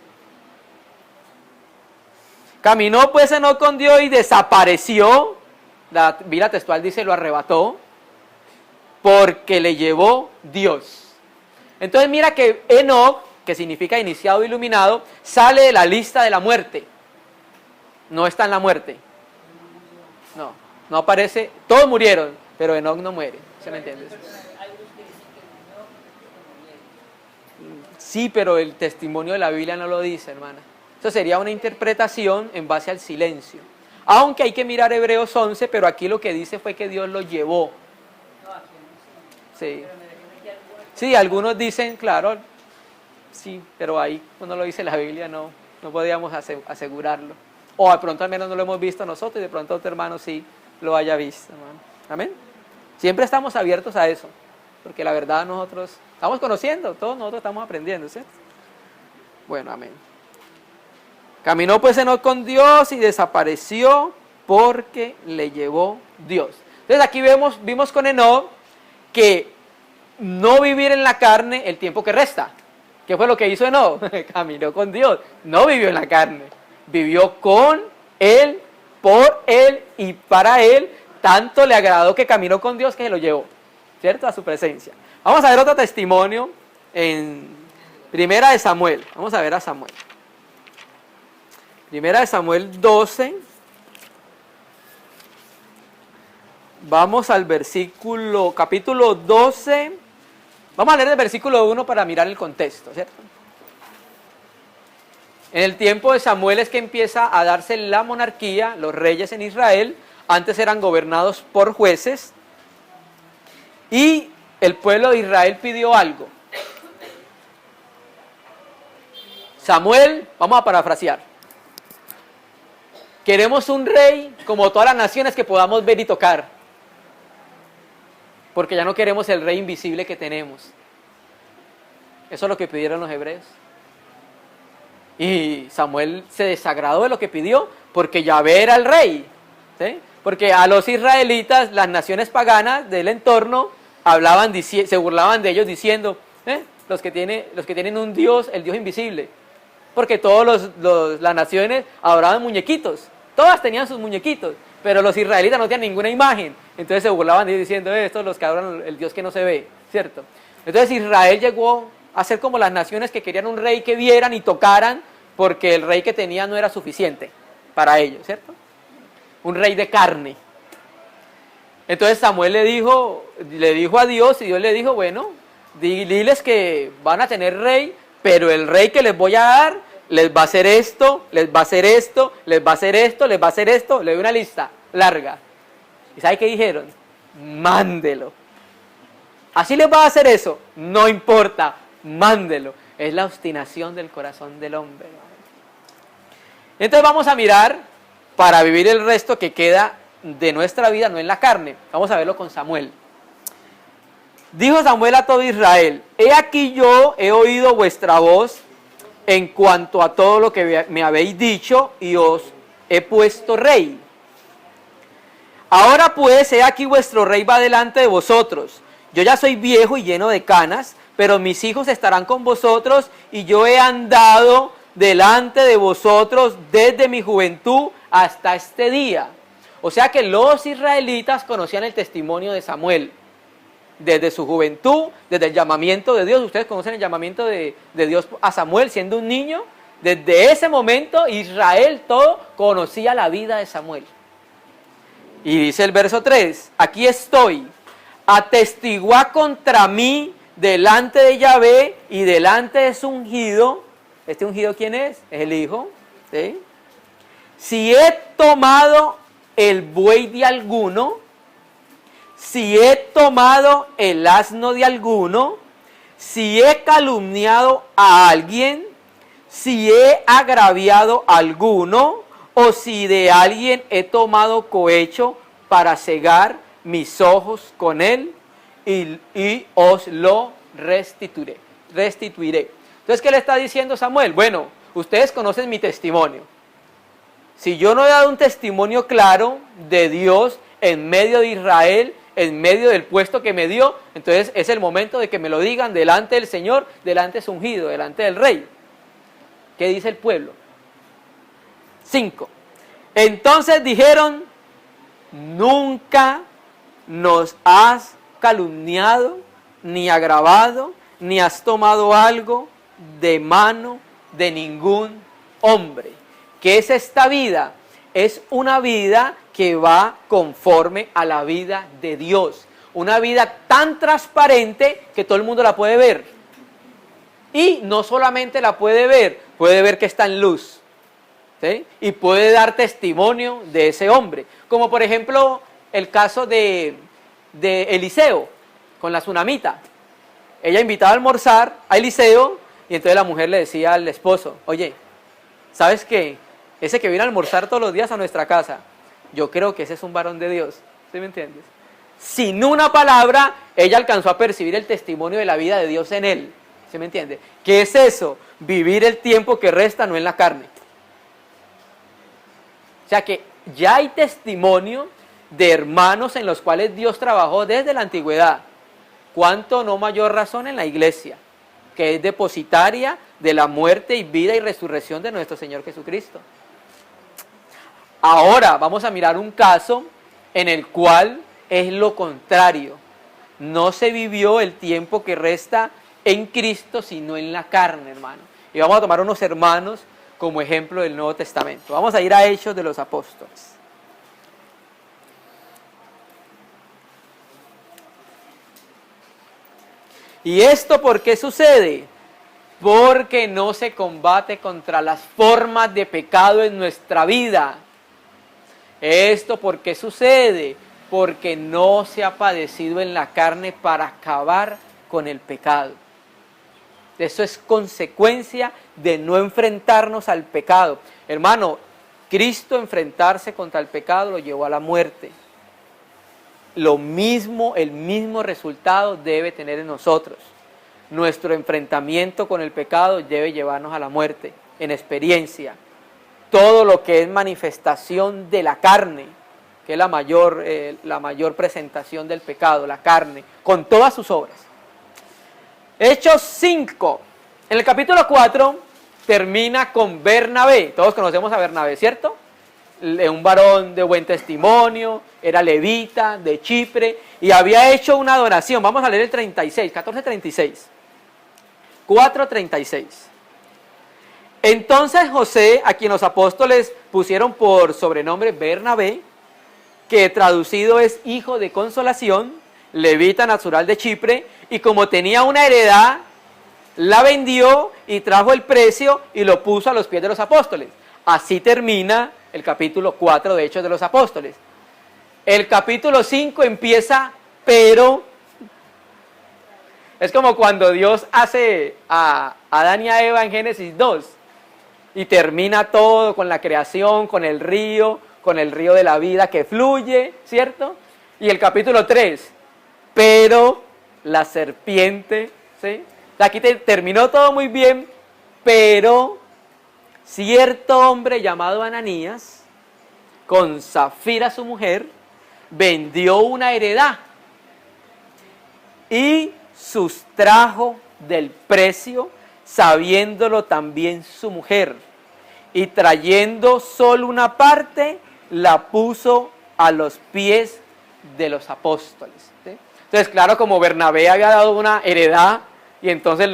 Caminó pues Enoc con Dios y desapareció. La Biblia textual dice lo arrebató. Porque le llevó Dios. Entonces mira que Enoc, que significa iniciado, iluminado, sale de la lista de la muerte. No está en la muerte. No aparece. Todos murieron, pero Enoc no muere. ¿Se me entiende? Sí, pero el testimonio de la Biblia no lo dice, hermana. Eso sería una interpretación en base al silencio. Aunque hay que mirar Hebreos 11, pero aquí lo que dice fue que Dios lo llevó. Sí. Sí, algunos dicen, claro, sí, pero ahí cuando lo dice la Biblia no podíamos asegurarlo. O de pronto al menos no lo hemos visto nosotros y de pronto otro hermano sí lo haya visto, hermano. Amén. Siempre estamos abiertos a eso. porque la verdad nosotros estamos conociendo, todos nosotros estamos aprendiendo, ¿cierto? Bueno, amén. Caminó pues Enoc con Dios y desapareció porque le llevó Dios. Entonces aquí vimos con Enoc que no vivir en la carne el tiempo que resta. ¿Qué fue lo que hizo Enoc? Caminó con Dios, no vivió en la carne, vivió con Él, por Él y para Él. Tanto le agradó que caminó con Dios que se lo llevó, ¿cierto? A su presencia. Vamos a ver otro testimonio en Primera de Samuel. Vamos a ver a Samuel. Primera de Samuel 12. Vamos al capítulo 12. Vamos a leer el versículo 1 para mirar el contexto, ¿cierto? En el tiempo de Samuel es que empieza a darse la monarquía, los reyes en Israel. Antes eran gobernados por jueces. Y el pueblo de Israel pidió algo. Samuel, vamos a parafrasear. Queremos un rey como todas las naciones que podamos ver y tocar. Porque ya no queremos el rey invisible que tenemos. Eso es lo que pidieron los hebreos. Y Samuel se desagradó de lo que pidió porque Yahvé era el rey, ¿sí? Porque a los israelitas, las naciones paganas del entorno, se burlaban de ellos diciendo, los que tienen un Dios, el Dios invisible. Porque todas las naciones adoraban muñequitos, todas tenían sus muñequitos, pero los israelitas no tenían ninguna imagen. Entonces se burlaban de ellos diciendo, estos los que adoran el Dios que no se ve, ¿cierto? Entonces Israel llegó a ser como las naciones que querían un rey que vieran y tocaran, porque el rey que tenía no era suficiente para ellos, ¿cierto? Un rey de carne. Entonces Samuel le dijo a Dios, y Dios le dijo, bueno, diles que van a tener rey, pero el rey que les voy a dar, les va a hacer esto, les va a hacer esto, les va a hacer esto, les va a hacer esto, le doy una lista larga. ¿Y sabe qué dijeron? Mándelo. ¿Así les va a hacer eso? No importa, mándelo. Es la obstinación del corazón del hombre. Entonces vamos a mirar, para vivir el resto que queda de nuestra vida, no en la carne. Vamos a verlo con Samuel. Dijo Samuel a todo Israel, he aquí yo he oído vuestra voz en cuanto a todo lo que me habéis dicho y os he puesto rey. Ahora pues, he aquí vuestro rey va delante de vosotros. Yo ya soy viejo y lleno de canas, pero mis hijos estarán con vosotros y yo he andado delante de vosotros desde mi juventud hasta este día. O sea que los israelitas conocían el testimonio de Samuel. Desde su juventud, desde el llamamiento de Dios. Ustedes conocen el llamamiento de Dios a Samuel siendo un niño. Desde ese momento Israel todo conocía la vida de Samuel. Y dice el verso 3, aquí estoy, atestiguá contra mí delante de Yahvé y delante de su ungido. ¿Este ungido quién es? Es el Hijo. ¿Sí? Si he tomado el buey de alguno, si he tomado el asno de alguno, si he calumniado a alguien, si he agraviado a alguno, o si de alguien he tomado cohecho para cegar mis ojos con él, y os lo restituiré. Entonces, ¿qué le está diciendo Samuel? Bueno, ustedes conocen mi testimonio. Si yo no he dado un testimonio claro de Dios en medio de Israel, en medio del puesto que me dio, entonces es el momento de que me lo digan delante del Señor, delante de su ungido, delante del rey. ¿Qué dice el pueblo? 5. Entonces dijeron, nunca nos has calumniado, ni agravado, ni has tomado algo de mano de ningún hombre. ¿Qué es esta vida? Es una vida que va conforme a la vida de Dios. Una vida tan transparente que todo el mundo la puede ver. Y no solamente la puede ver que está en luz. ¿Sí? Y puede dar testimonio de ese hombre. Como por ejemplo el caso de Eliseo con la tsunamita. Ella invitaba a almorzar a Eliseo y entonces la mujer le decía al esposo, oye, ¿sabes qué? Ese que viene a almorzar todos los días a nuestra casa, yo creo que ese es un varón de Dios. ¿Sí me entiendes? sin una palabra, ella alcanzó a percibir el testimonio de la vida de Dios en él. ¿Sí me entiende? ¿Qué es eso? Vivir el tiempo que resta no en la carne. O sea que ya hay testimonio de hermanos en los cuales Dios trabajó desde la antigüedad. ¿Cuánto no mayor razón en la iglesia, que es depositaria de la muerte y vida y resurrección de nuestro Señor Jesucristo? Ahora vamos a mirar un caso en el cual es lo contrario. No se vivió el tiempo que resta en Cristo, sino en la carne, hermano. Y vamos a tomar unos hermanos como ejemplo del Nuevo Testamento. Vamos a ir a Hechos de los Apóstoles. ¿Y esto por qué sucede? Porque no se combate contra las formas de pecado en nuestra vida. ¿Esto por qué sucede? Porque no se ha padecido en la carne para acabar con el pecado. Eso es consecuencia de no enfrentarnos al pecado. Hermano, Cristo enfrentarse contra el pecado lo llevó a la muerte. Lo mismo, el mismo resultado debe tener en nosotros. Nuestro enfrentamiento con el pecado debe llevarnos a la muerte, en experiencia. Todo lo que es manifestación de la carne, que es la mayor presentación del pecado, la carne, con todas sus obras. Hechos 5, en el capítulo 4, termina con Bernabé. Todos conocemos a Bernabé, ¿cierto? Un varón de buen testimonio, era levita, de Chipre, y había hecho una donación. Vamos a leer el 36, 14:36. 4:36. Entonces José, a quien los apóstoles pusieron por sobrenombre Bernabé, que traducido es hijo de consolación, levita natural de Chipre, y como tenía una heredad, la vendió y trajo el precio y lo puso a los pies de los apóstoles. Así termina el capítulo 4 de Hechos de los Apóstoles. El capítulo 5 empieza, pero es como cuando Dios hace a Adán y a Eva en Génesis 2 y termina todo con la creación, con el río de la vida que fluye, ¿cierto? Y el capítulo 3, pero la serpiente, ¿sí? Aquí terminó todo muy bien, pero cierto hombre llamado Ananías, con Zafira su mujer, vendió una heredad y sustrajo del precio, sabiéndolo también su mujer, y trayendo solo una parte, la puso a los pies de los apóstoles. ¿Sí? Entonces, claro, como Bernabé había dado una heredad, y entonces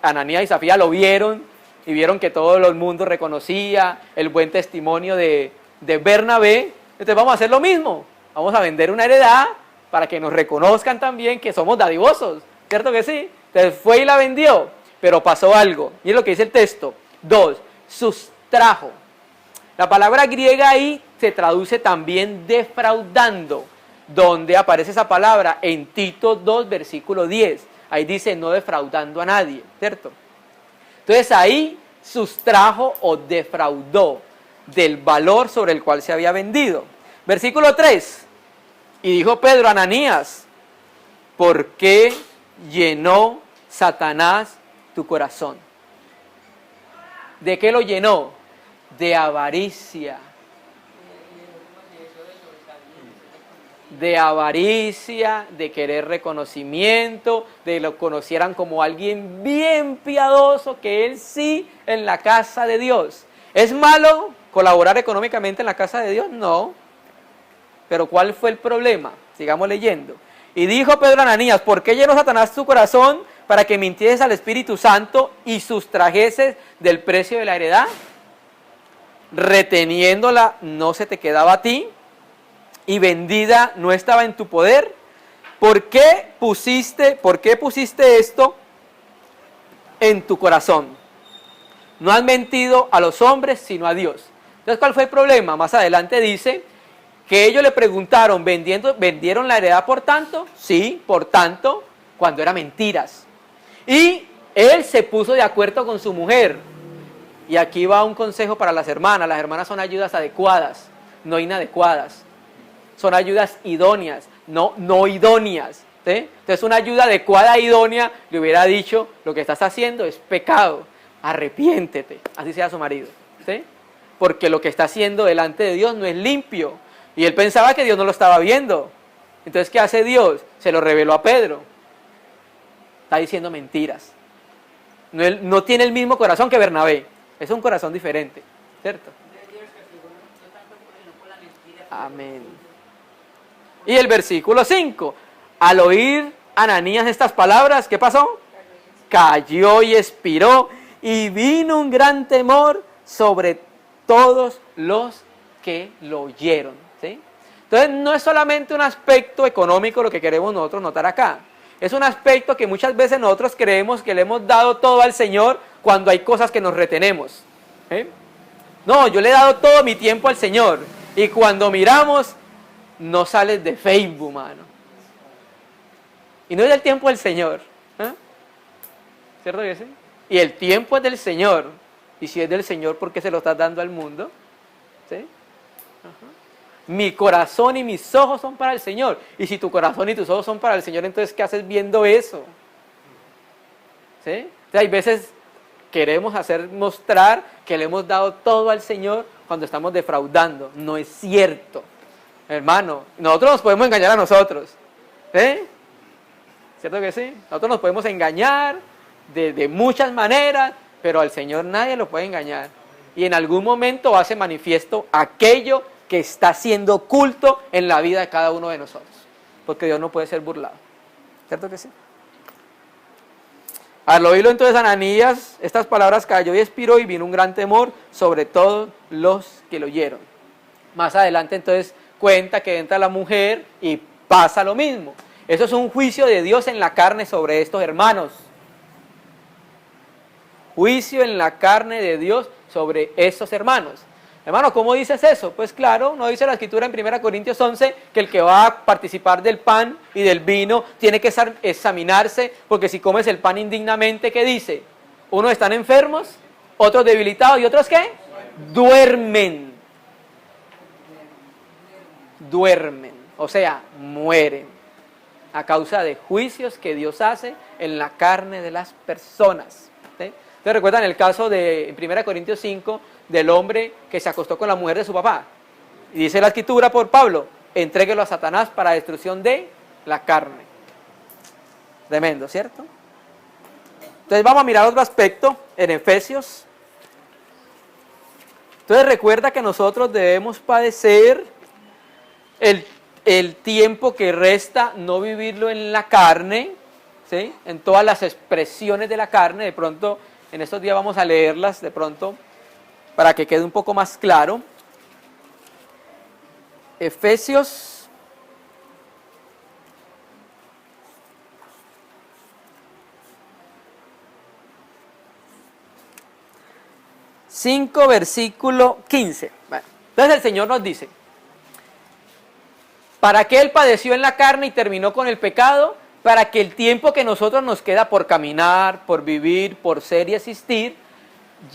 Ananías y Zafira lo vieron, y vieron que todo el mundo reconocía el buen testimonio de Bernabé, entonces vamos a hacer lo mismo, vamos a vender una heredad para que nos reconozcan también que somos dadivosos, ¿cierto que sí? Entonces fue y la vendió, pero pasó algo, y es lo que dice el texto. 2, sustrajo. La palabra griega ahí se traduce también defraudando, donde aparece esa palabra en Tito 2, versículo 10, ahí dice no defraudando a nadie, ¿cierto? Entonces ahí sustrajo o defraudó del valor sobre el cual se había vendido. Versículo 3, y dijo Pedro a Ananías, ¿por qué llenó Satanás tu corazón? ¿De qué lo llenó? De avaricia. De avaricia, de querer reconocimiento, de que lo conocieran como alguien bien piadoso, que él sí en la casa de Dios. ¿Es malo colaborar económicamente en la casa de Dios? No. Pero ¿cuál fue el problema? Sigamos leyendo. Y dijo Pedro a Ananías, ¿por qué llenó Satanás tu corazón para que mintieses al Espíritu Santo y sustrajeses del precio de la heredad? Reteniéndola no se te quedaba a ti, y vendida no estaba en tu poder. ¿Por qué pusiste esto en tu corazón? No has mentido a los hombres, sino a Dios. Entonces, ¿cuál fue el problema? Más adelante dice que ellos le preguntaron, ¿vendieron la heredad por tanto? Sí, por tanto, cuando eran mentiras. Y él se puso de acuerdo con su mujer. Y aquí va un consejo para las hermanas. Las hermanas son ayudas adecuadas, no inadecuadas. Son ayudas idóneas. no idóneas. ¿Sí? Entonces una ayuda adecuada e idónea le hubiera dicho, lo que estás haciendo es pecado, arrepiéntete, así sea su marido. ¿Sí? Porque lo que está haciendo delante de Dios no es limpio. Y él pensaba que Dios no lo estaba viendo. Entonces, ¿qué hace Dios? Se lo reveló a Pedro. Está diciendo mentiras. No tiene el mismo corazón que Bernabé. Es un corazón diferente, ¿cierto? Amén. Y el versículo 5. Al oír Ananías estas palabras, ¿qué pasó? Cayó y expiró, y vino un gran temor sobre todos los que lo oyeron. ¿Sí? Entonces, no es solamente un aspecto económico lo que queremos nosotros notar acá. Es un aspecto que muchas veces nosotros creemos que le hemos dado todo al Señor cuando hay cosas que nos retenemos. ¿Sí? No, yo le he dado todo mi tiempo al Señor. Y cuando miramos, no sales de Facebook, mano. Y no es el tiempo del Señor. ¿Eh? ¿Cierto que sí? Y el tiempo es del Señor. Y si es del Señor, ¿por qué se lo estás dando al mundo? ¿Sí? Ajá. Mi corazón y mis ojos son para el Señor. Y si tu corazón y tus ojos son para el Señor, entonces ¿qué haces viendo eso? ¿Sí? Entonces, hay veces queremos mostrar que le hemos dado todo al Señor cuando estamos defraudando. No es cierto. Hermano, nosotros nos podemos engañar a nosotros. ¿Sí? ¿Cierto que sí? Nosotros nos podemos engañar de muchas maneras, pero al Señor nadie lo puede engañar. Y en algún momento hace manifiesto aquello que está siendo oculto en la vida de cada uno de nosotros. Porque Dios no puede ser burlado. ¿Cierto que sí? Al oírlo entonces Ananías, estas palabras cayó y expiró, y vino un gran temor sobre todos los que lo oyeron. Más adelante entonces cuenta que entra la mujer y pasa lo mismo. Eso es un juicio de Dios en la carne sobre estos hermanos. Juicio en la carne de Dios sobre estos hermanos. Hermano, ¿cómo dices eso? Pues claro, no dice la Escritura en 1 Corintios 11 que el que va a participar del pan y del vino tiene que examinarse, porque si comes el pan indignamente, ¿qué dice? Unos están enfermos, otros debilitados y otros ¿qué? Duermen. Duermen, o sea, mueren a causa de juicios que Dios hace en la carne de las personas. ¿Sí? ¿Ustedes recuerdan el caso de 1 Corintios 5 del hombre que se acostó con la mujer de su papá? Y dice la Escritura por Pablo, entréguelo a Satanás para destrucción de la carne. Tremendo, ¿cierto? Entonces vamos a mirar otro aspecto en Efesios. Entonces recuerda que nosotros debemos padecer el tiempo que resta, no vivirlo en la carne, ¿sí? En todas las expresiones de la carne. De pronto, en estos días vamos a leerlas, de pronto, para que quede un poco más claro. Efesios 5, versículo 15. Bueno, entonces el Señor nos dice, ¿para qué Él padeció en la carne y terminó con el pecado? Para que el tiempo que nosotros nos queda por caminar, por vivir, por ser y existir,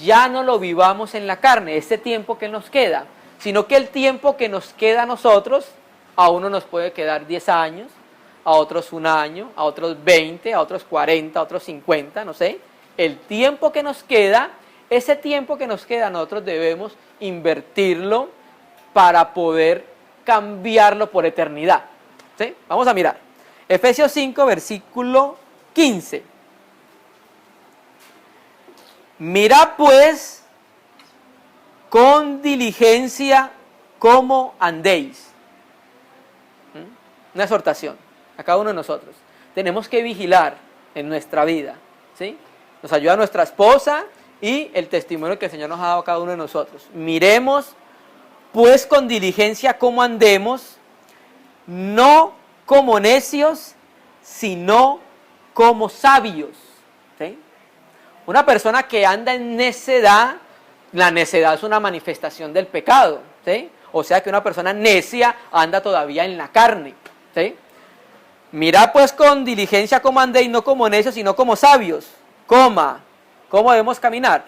ya no lo vivamos en la carne, este tiempo que nos queda, sino que el tiempo que nos queda a nosotros, a uno nos puede quedar 10 años, a otros 1 año, a otros 20, a otros 40, a otros 50, no sé. El tiempo que nos queda, ese tiempo que nos queda, nosotros debemos invertirlo para poder cambiarlo por eternidad. ¿Sí? Vamos a mirar. Efesios 5, versículo 15. Mirad pues con diligencia cómo andéis. Una exhortación a cada uno de nosotros. Tenemos que vigilar en nuestra vida. ¿Sí? Nos ayuda nuestra esposa y el testimonio que el Señor nos ha dado a cada uno de nosotros. Miremos pues con diligencia cómo andemos, no como necios, sino como sabios. ¿Sí? Una persona que anda en necedad, la necedad es una manifestación del pecado. ¿Sí? O sea que una persona necia anda todavía en la carne. ¿Sí? Mirad pues con diligencia cómo andéis, no como necios, sino como sabios. ¿Cómo debemos caminar?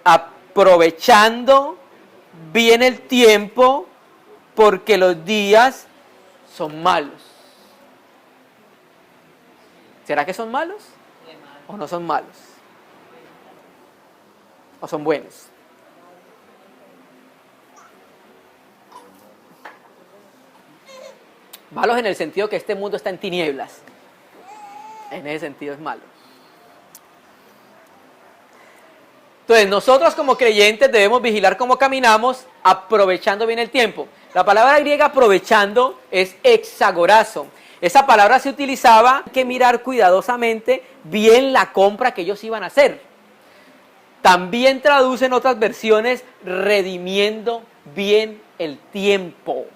Aprovechando bien el tiempo, porque los días son malos. ¿Será que son malos? ¿O no son malos? ¿O son buenos? Malos en el sentido que este mundo está en tinieblas. En ese sentido es malo. Entonces, nosotros como creyentes debemos vigilar cómo caminamos, aprovechando bien el tiempo. La palabra griega aprovechando es exagorazo. Esa palabra se utilizaba, hay que mirar cuidadosamente bien la compra que ellos iban a hacer. También traduce en otras versiones, redimiendo bien el tiempo.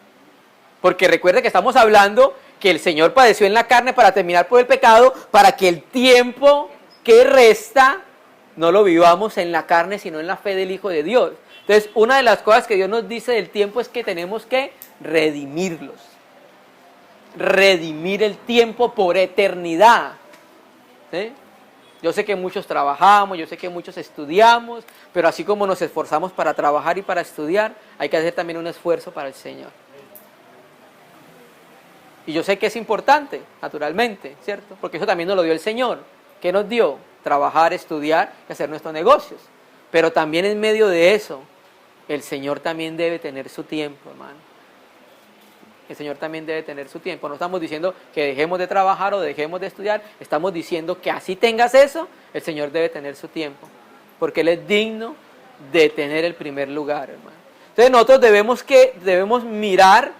Porque recuerde que estamos hablando que el Señor padeció en la carne para terminar por el pecado, para que el tiempo que resta no lo vivamos en la carne, sino en la fe del Hijo de Dios. Entonces, una de las cosas que Dios nos dice del tiempo es que tenemos que redimirlos. Redimir el tiempo por eternidad. ¿Sí? Yo sé que muchos trabajamos, yo sé que muchos estudiamos, pero así como nos esforzamos para trabajar y para estudiar, hay que hacer también un esfuerzo para el Señor. Y yo sé que es importante, naturalmente, ¿cierto? Porque eso también nos lo dio el Señor. ¿Qué nos dio? Trabajar, estudiar y hacer nuestros negocios. Pero también en medio de eso, el Señor también debe tener su tiempo, hermano. El Señor también debe tener su tiempo. No estamos diciendo que dejemos de trabajar o dejemos de estudiar. Estamos diciendo que así tengas eso, el Señor debe tener su tiempo. Porque Él es digno de tener el primer lugar, hermano. Entonces nosotros debemos mirar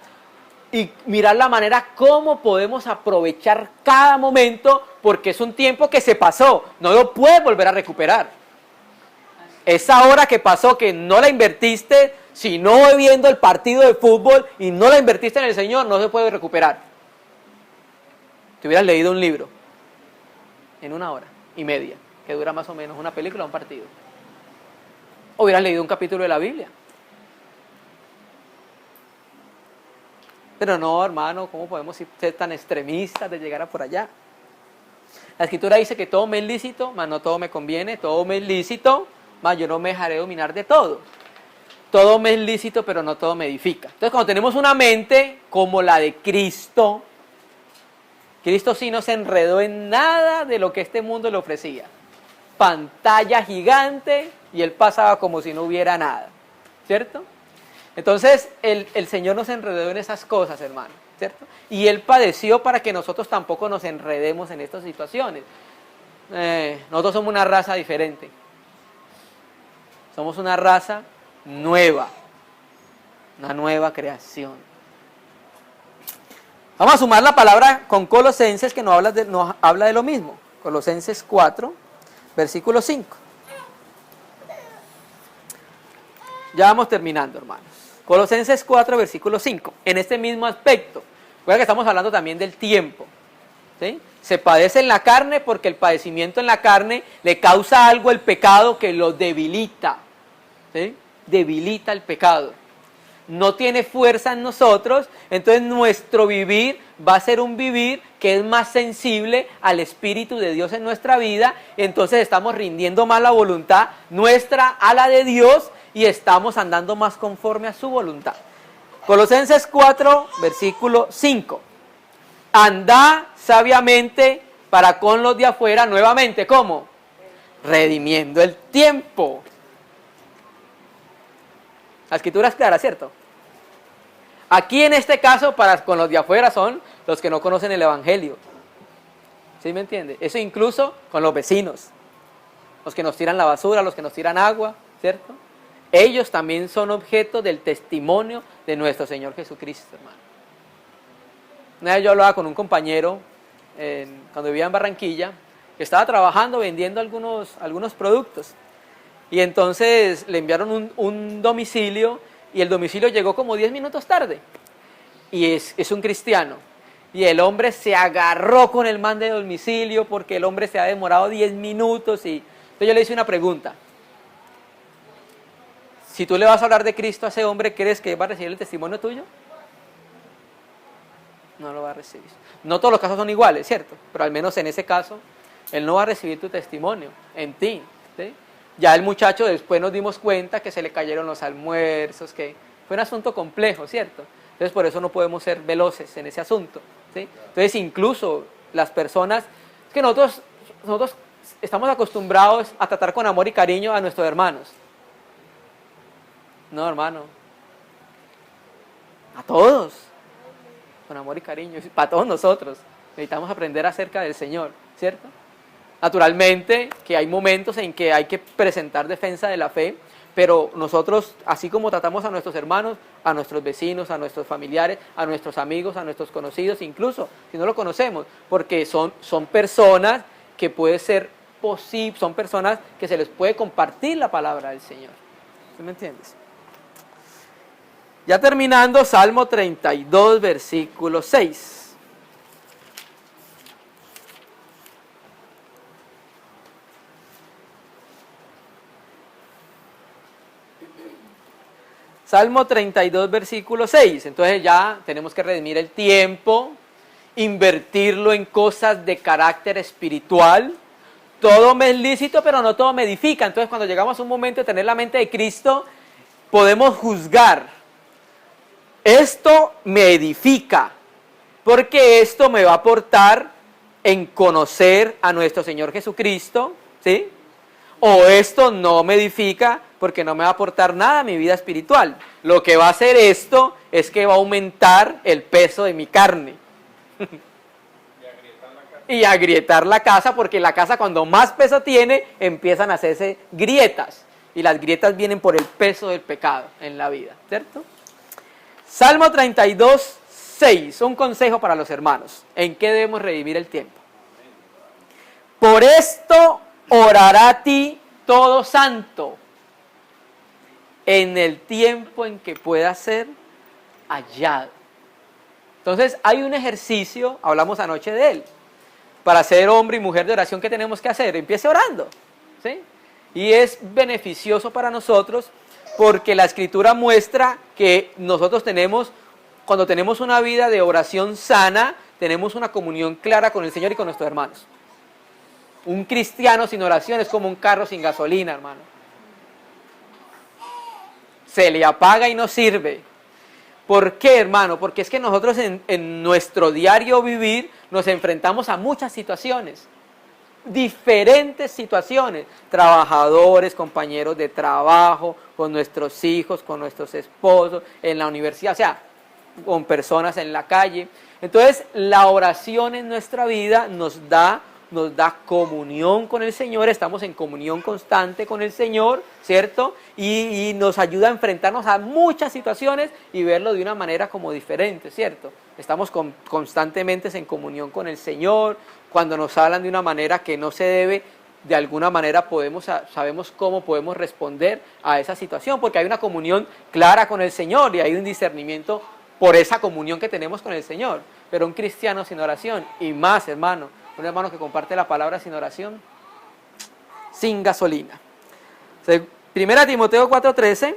y mirar la manera cómo podemos aprovechar cada momento, porque es un tiempo que se pasó, no lo puedes volver a recuperar. Esa hora que pasó, que no la invertiste, si no viendo el partido de fútbol y no la invertiste en el Señor, no se puede recuperar. Te hubieras leído un libro en 1 hora y media, que dura más o menos una película o un partido. O hubieras leído un capítulo de la Biblia. Pero no, hermano, ¿cómo podemos ser tan extremistas de llegar a por allá? La Escritura dice que todo me es lícito, mas no todo me conviene, todo me es lícito, mas yo no me dejaré dominar de todo. Todo me es lícito, pero no todo me edifica. Entonces, cuando tenemos una mente como la de Cristo, Cristo sí no se enredó en nada de lo que este mundo le ofrecía. Pantalla gigante y Él pasaba como si no hubiera nada, ¿cierto? Entonces, el Señor nos enredó en esas cosas, hermano, ¿cierto? Y Él padeció para que nosotros tampoco nos enredemos en estas situaciones. Nosotros somos una raza diferente. Somos una raza nueva. Una nueva creación. Vamos a sumar la palabra con Colosenses, que nos habla de lo mismo. Colosenses 4, versículo 5. Ya vamos terminando, hermanos. Colosenses 4, versículo 5. En este mismo aspecto. Recuerda que estamos hablando también del tiempo. ¿Sí? Se padece en la carne porque el padecimiento en la carne le causa algo el pecado que lo debilita. ¿Sí? Debilita el pecado. No tiene fuerza en nosotros, entonces nuestro vivir va a ser un vivir que es más sensible al Espíritu de Dios en nuestra vida, entonces estamos rindiendo más la voluntad nuestra a la de Dios y estamos andando más conforme a su voluntad. Colosenses 4, versículo 5. Andad sabiamente para con los de afuera, nuevamente, ¿cómo? Redimiendo el tiempo. La Escritura es clara, ¿cierto? Aquí en este caso, para con los de afuera son los que no conocen el Evangelio. ¿Sí me entiende? Eso incluso con los vecinos. Los que nos tiran la basura, los que nos tiran agua, ¿cierto? Ellos también son objeto del testimonio de nuestro Señor Jesucristo, hermano. Una vez yo hablaba con un compañero, cuando vivía en Barranquilla, que estaba trabajando, vendiendo algunos productos. Y entonces le enviaron un domicilio y el domicilio llegó como 10 minutos tarde. Y es un cristiano. Y el hombre se agarró con el man de domicilio porque el hombre se ha demorado 10 minutos. Entonces yo le hice una pregunta. Si tú le vas a hablar de Cristo a ese hombre, ¿crees que va a recibir el testimonio tuyo? No lo va a recibir. No todos los casos son iguales, ¿cierto? Pero al menos en ese caso, él no va a recibir tu testimonio en ti, ¿sí? Ya el muchacho después nos dimos cuenta que se le cayeron los almuerzos, que fue un asunto complejo, ¿cierto? Entonces por eso no podemos ser veloces en ese asunto, ¿sí? Entonces incluso las personas, es que nosotros estamos acostumbrados a tratar con amor y cariño a nuestros hermanos. No, hermano. A todos. Con amor y cariño. Para todos nosotros. Necesitamos aprender acerca del Señor, ¿cierto? Naturalmente que hay momentos en que hay que presentar defensa de la fe, pero nosotros, así como tratamos a nuestros hermanos, a nuestros vecinos, a nuestros familiares, a nuestros amigos, a nuestros conocidos, incluso si no lo conocemos, porque son personas que puede ser posible, son personas que se les puede compartir la palabra del Señor. ¿Sí me entiendes? Ya terminando, Salmo 32, versículo 6. Salmo 32, versículo 6. Entonces ya tenemos que redimir el tiempo, invertirlo en cosas de carácter espiritual. Todo me es lícito, pero no todo me edifica. Entonces cuando llegamos a un momento de tener la mente de Cristo, podemos juzgar. Esto me edifica, porque esto me va a aportar en conocer a nuestro Señor Jesucristo, ¿sí? O esto no me edifica porque no me va a aportar nada a mi vida espiritual. Lo que va a hacer esto es que va a aumentar el peso de mi carne. Y agrietar la casa, porque la casa cuando más peso tiene, empiezan a hacerse grietas. Y las grietas vienen por el peso del pecado en la vida, ¿cierto? Salmo 32, 6, un consejo para los hermanos. ¿En qué debemos redimir el tiempo? Por esto orará a ti todo santo, en el tiempo en que pueda ser hallado. Entonces hay un ejercicio, hablamos anoche de él, para ser hombre y mujer de oración. ¿Qué tenemos que hacer? Empiece orando, ¿sí? Y es beneficioso para nosotros porque la Escritura muestra que nosotros tenemos, cuando tenemos una vida de oración sana, tenemos una comunión clara con el Señor y con nuestros hermanos. Un cristiano sin oración es como un carro sin gasolina, hermano. Se le apaga y no sirve. ¿Por qué, hermano? Porque es que nosotros en nuestro diario vivir nos enfrentamos a muchas situaciones. Diferentes situaciones, trabajadores, compañeros de trabajo, con nuestros hijos, con nuestros esposos, en la universidad, o sea, con personas en la calle. Entonces, la oración en nuestra vida nos da comunión con el Señor, estamos en comunión constante con el Señor, ¿cierto? Y nos ayuda a enfrentarnos a muchas situaciones y verlo de una manera como diferente, ¿cierto? Estamos constantemente en comunión con el Señor. Cuando nos hablan de una manera que no se debe, de alguna manera sabemos cómo podemos responder a esa situación, porque hay una comunión clara con el Señor y hay un discernimiento por esa comunión que tenemos con el Señor. Pero un cristiano sin oración, y más, hermano, un hermano que comparte la palabra sin oración, sin gasolina. 1 Timoteo 4:13,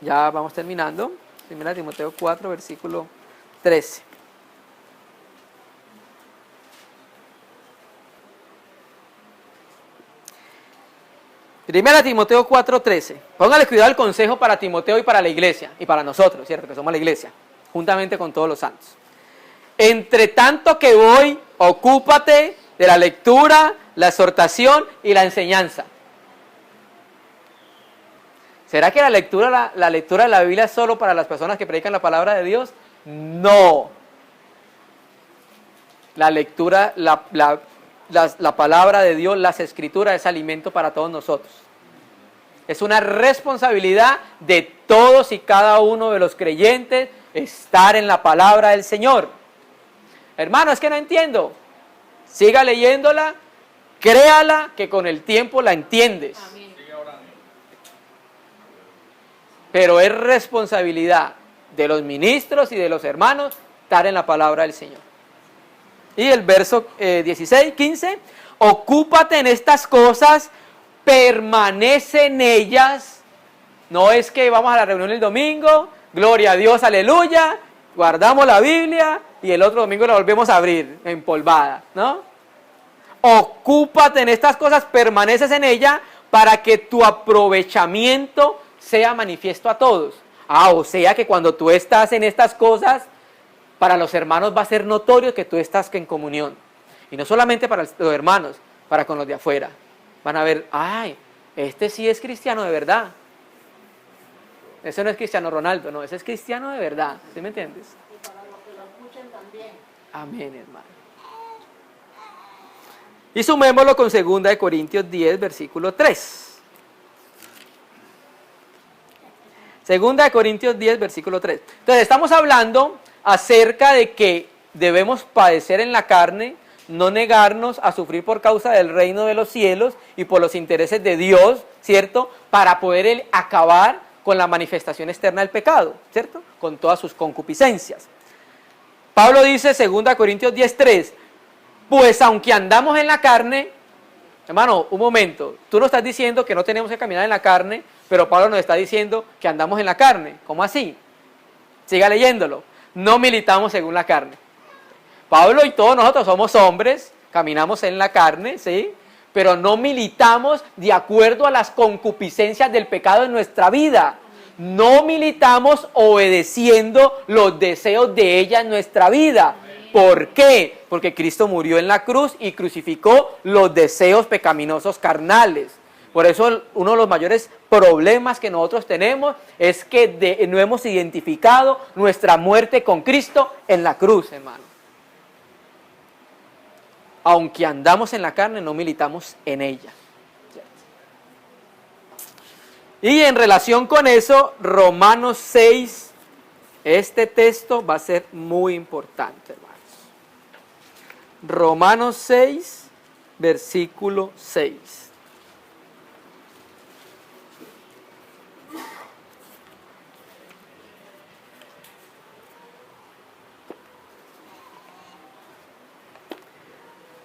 ya vamos terminando. 1 Timoteo 4, versículo 13. Primera Timoteo 4:13. Póngale cuidado al consejo para Timoteo y para la iglesia, y para nosotros, ¿cierto? Que somos la iglesia, juntamente con todos los santos. Entre tanto que voy, ocúpate de la lectura, la exhortación y la enseñanza. ¿Será que la lectura de la Biblia es solo para las personas que predican la palabra de Dios? No. La lectura, la palabra de Dios, las escrituras es alimento para todos nosotros. Es una responsabilidad de todos y cada uno de los creyentes estar en la palabra del Señor. Hermano, es que no entiendo. Siga leyéndola, créala que con el tiempo la entiendes. Amén. Pero es responsabilidad de los ministros y de los hermanos estar en la palabra del Señor. Y el verso 16, 15, ocúpate en estas cosas, permanece en ellas. No es que vamos a la reunión el domingo, gloria a Dios, aleluya, guardamos la Biblia y el otro domingo la volvemos a abrir empolvada, ¿no? Ocúpate en estas cosas, permaneces en ella para que tu aprovechamiento sea manifiesto a todos. O sea que cuando tú estás en estas cosas, para los hermanos va a ser notorio que tú estás en comunión. Y no solamente para los hermanos, para con los de afuera. Van a ver, ay, este sí es cristiano de verdad. Ese no es Cristiano Ronaldo, no, ese es cristiano de verdad. ¿Sí me entiendes? Y para los que lo escuchen también. Amén, hermano. Y sumémoslo con 2 Corintios 10, versículo 3. 2 Corintios 10, versículo 3. Entonces, estamos hablando acerca de que debemos padecer en la carne, no negarnos a sufrir por causa del reino de los cielos y por los intereses de Dios, ¿cierto? Para poder acabar con la manifestación externa del pecado, ¿cierto? Con todas sus concupiscencias. Pablo dice, 2 Corintios 10, 3, pues aunque andamos en la carne, hermano, un momento, tú no estás diciendo que no tenemos que caminar en la carne, pero Pablo nos está diciendo que andamos en la carne. ¿Cómo así? Siga leyéndolo. No militamos según la carne. Pablo y todos nosotros somos hombres, caminamos en la carne, ¿sí? Pero no militamos de acuerdo a las concupiscencias del pecado en nuestra vida. No militamos obedeciendo los deseos de ella en nuestra vida. ¿Por qué? Porque Cristo murió en la cruz y crucificó los deseos pecaminosos carnales. Por eso uno de los mayores problemas que nosotros tenemos es que no hemos identificado nuestra muerte con Cristo en la cruz, hermano. Aunque andamos en la carne, no militamos en ella. Y en relación con eso, Romanos 6, este texto va a ser muy importante, hermanos. Romanos 6, versículo 6.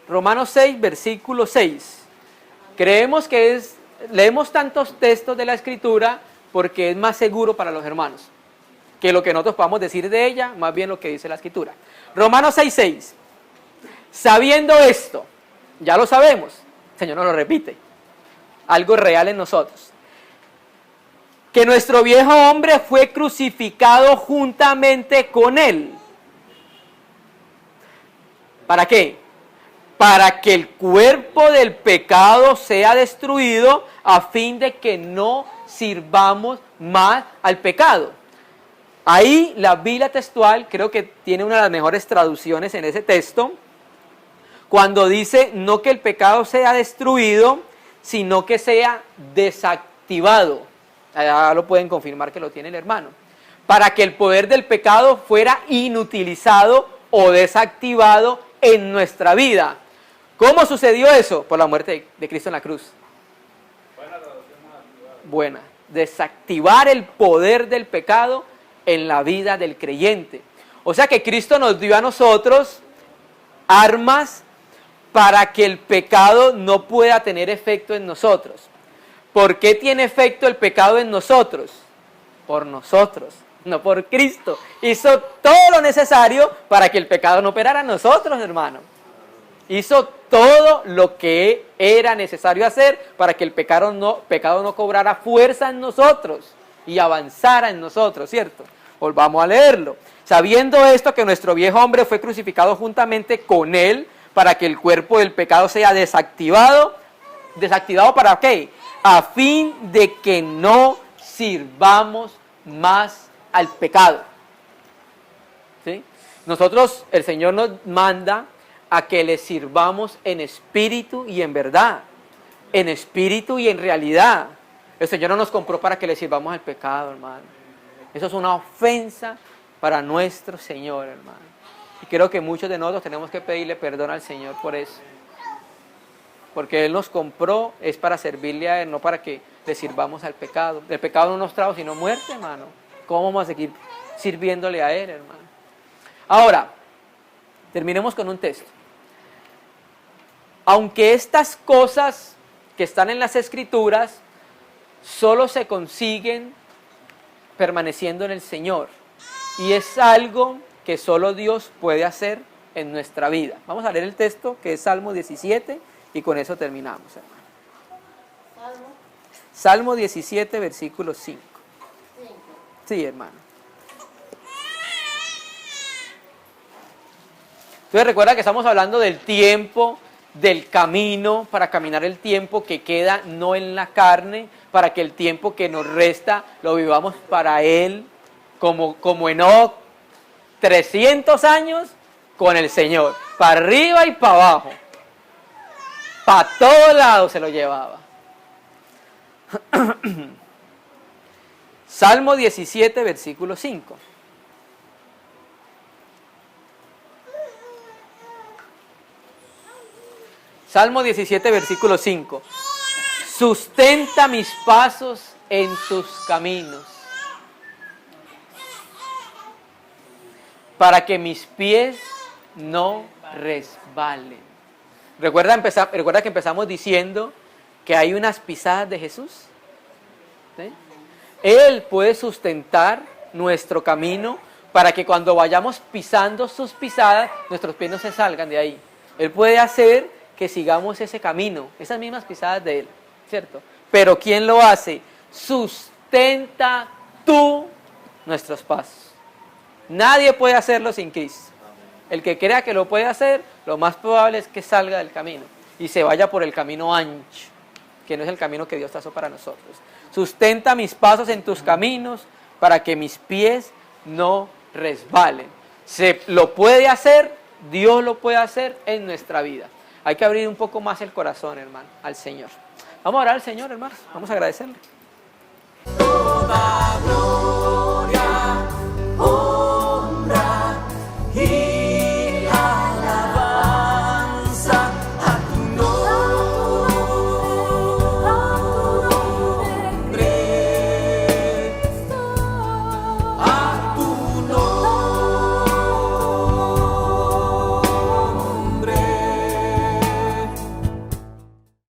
Romanos 6, versículo 6. Creemos que leemos tantos textos de la Escritura porque es más seguro para los hermanos que lo que nosotros podamos decir de ella, más bien lo que dice la Escritura. Romanos 6, 6. Sabiendo esto, ya lo sabemos, el Señor nos lo repite, algo real en nosotros, que nuestro viejo hombre fue crucificado juntamente con él. ¿Para qué? Para que el cuerpo del pecado sea destruido a fin de que no sirvamos más al pecado. Ahí la Biblia textual creo que tiene una de las mejores traducciones en ese texto, cuando dice no que el pecado sea destruido, sino que sea desactivado. Allá lo pueden confirmar que lo tiene el hermano. Para que el poder del pecado fuera inutilizado o desactivado en nuestra vida. ¿Cómo sucedió eso? Por la muerte de Cristo en la cruz. Buena. Desactivar el poder del pecado en la vida del creyente. O sea que Cristo nos dio a nosotros armas para que el pecado no pueda tener efecto en nosotros. ¿Por qué tiene efecto el pecado en nosotros? Por nosotros, no por Cristo. Hizo todo lo necesario para que el pecado no operara en nosotros, hermano. Hizo todo lo que era necesario hacer para que el pecado no cobrara fuerza en nosotros y avanzara en nosotros, ¿cierto? Volvamos a leerlo. Sabiendo esto, que nuestro viejo hombre fue crucificado juntamente con él, para que el cuerpo del pecado sea desactivado. ¿Desactivado para qué? A fin de que no sirvamos más al pecado. ¿Sí? Nosotros, el Señor nos manda a que le sirvamos en espíritu y en verdad, en espíritu y en realidad. El Señor no nos compró para que le sirvamos al pecado, hermano. Eso es una ofensa para nuestro Señor, hermano. Y creo que muchos de nosotros tenemos que pedirle perdón al Señor por eso. Porque Él nos compró, es para servirle a Él, no para que le sirvamos al pecado. El pecado no nos trajo sino muerte, hermano. ¿Cómo vamos a seguir sirviéndole a Él, hermano? Ahora, terminemos con un texto. Aunque estas cosas que están en las Escrituras solo se consiguen permaneciendo en el Señor, y es algo que solo Dios puede hacer en nuestra vida. Vamos a leer el texto que es Salmo 17 y con eso terminamos, hermano. Salmo 17, versículo 5. Sí, hermano. Entonces recuerda que estamos hablando del tiempo, del camino, para caminar el tiempo que queda no en la carne, para que el tiempo que nos resta lo vivamos para Él, como Enoc, 300 años con el Señor, para arriba y para abajo, para todos lados se lo llevaba. Salmo 17, versículo 5. Salmo 17, versículo 5. Sustenta mis pasos en tus caminos, para que mis pies no resbalen. Recuerda que empezamos diciendo que hay unas pisadas de Jesús. ¿Sí? Él puede sustentar nuestro camino para que cuando vayamos pisando sus pisadas, nuestros pies no se salgan de ahí. Él puede hacer que sigamos ese camino, esas mismas pisadas de Él, ¿cierto? Pero ¿quién lo hace? Sustenta tú nuestros pasos. Nadie puede hacerlo sin Cristo. El que crea que lo puede hacer, lo más probable es que salga del camino y se vaya por el camino ancho, que no es el camino que Dios trazó para nosotros. Sustenta mis pasos en tus caminos para que mis pies no resbalen. Se lo puede hacer, Dios lo puede hacer en nuestra vida. Hay que abrir un poco más el corazón, hermano, al Señor. Vamos a orar al Señor, hermano. Vamos a agradecerle.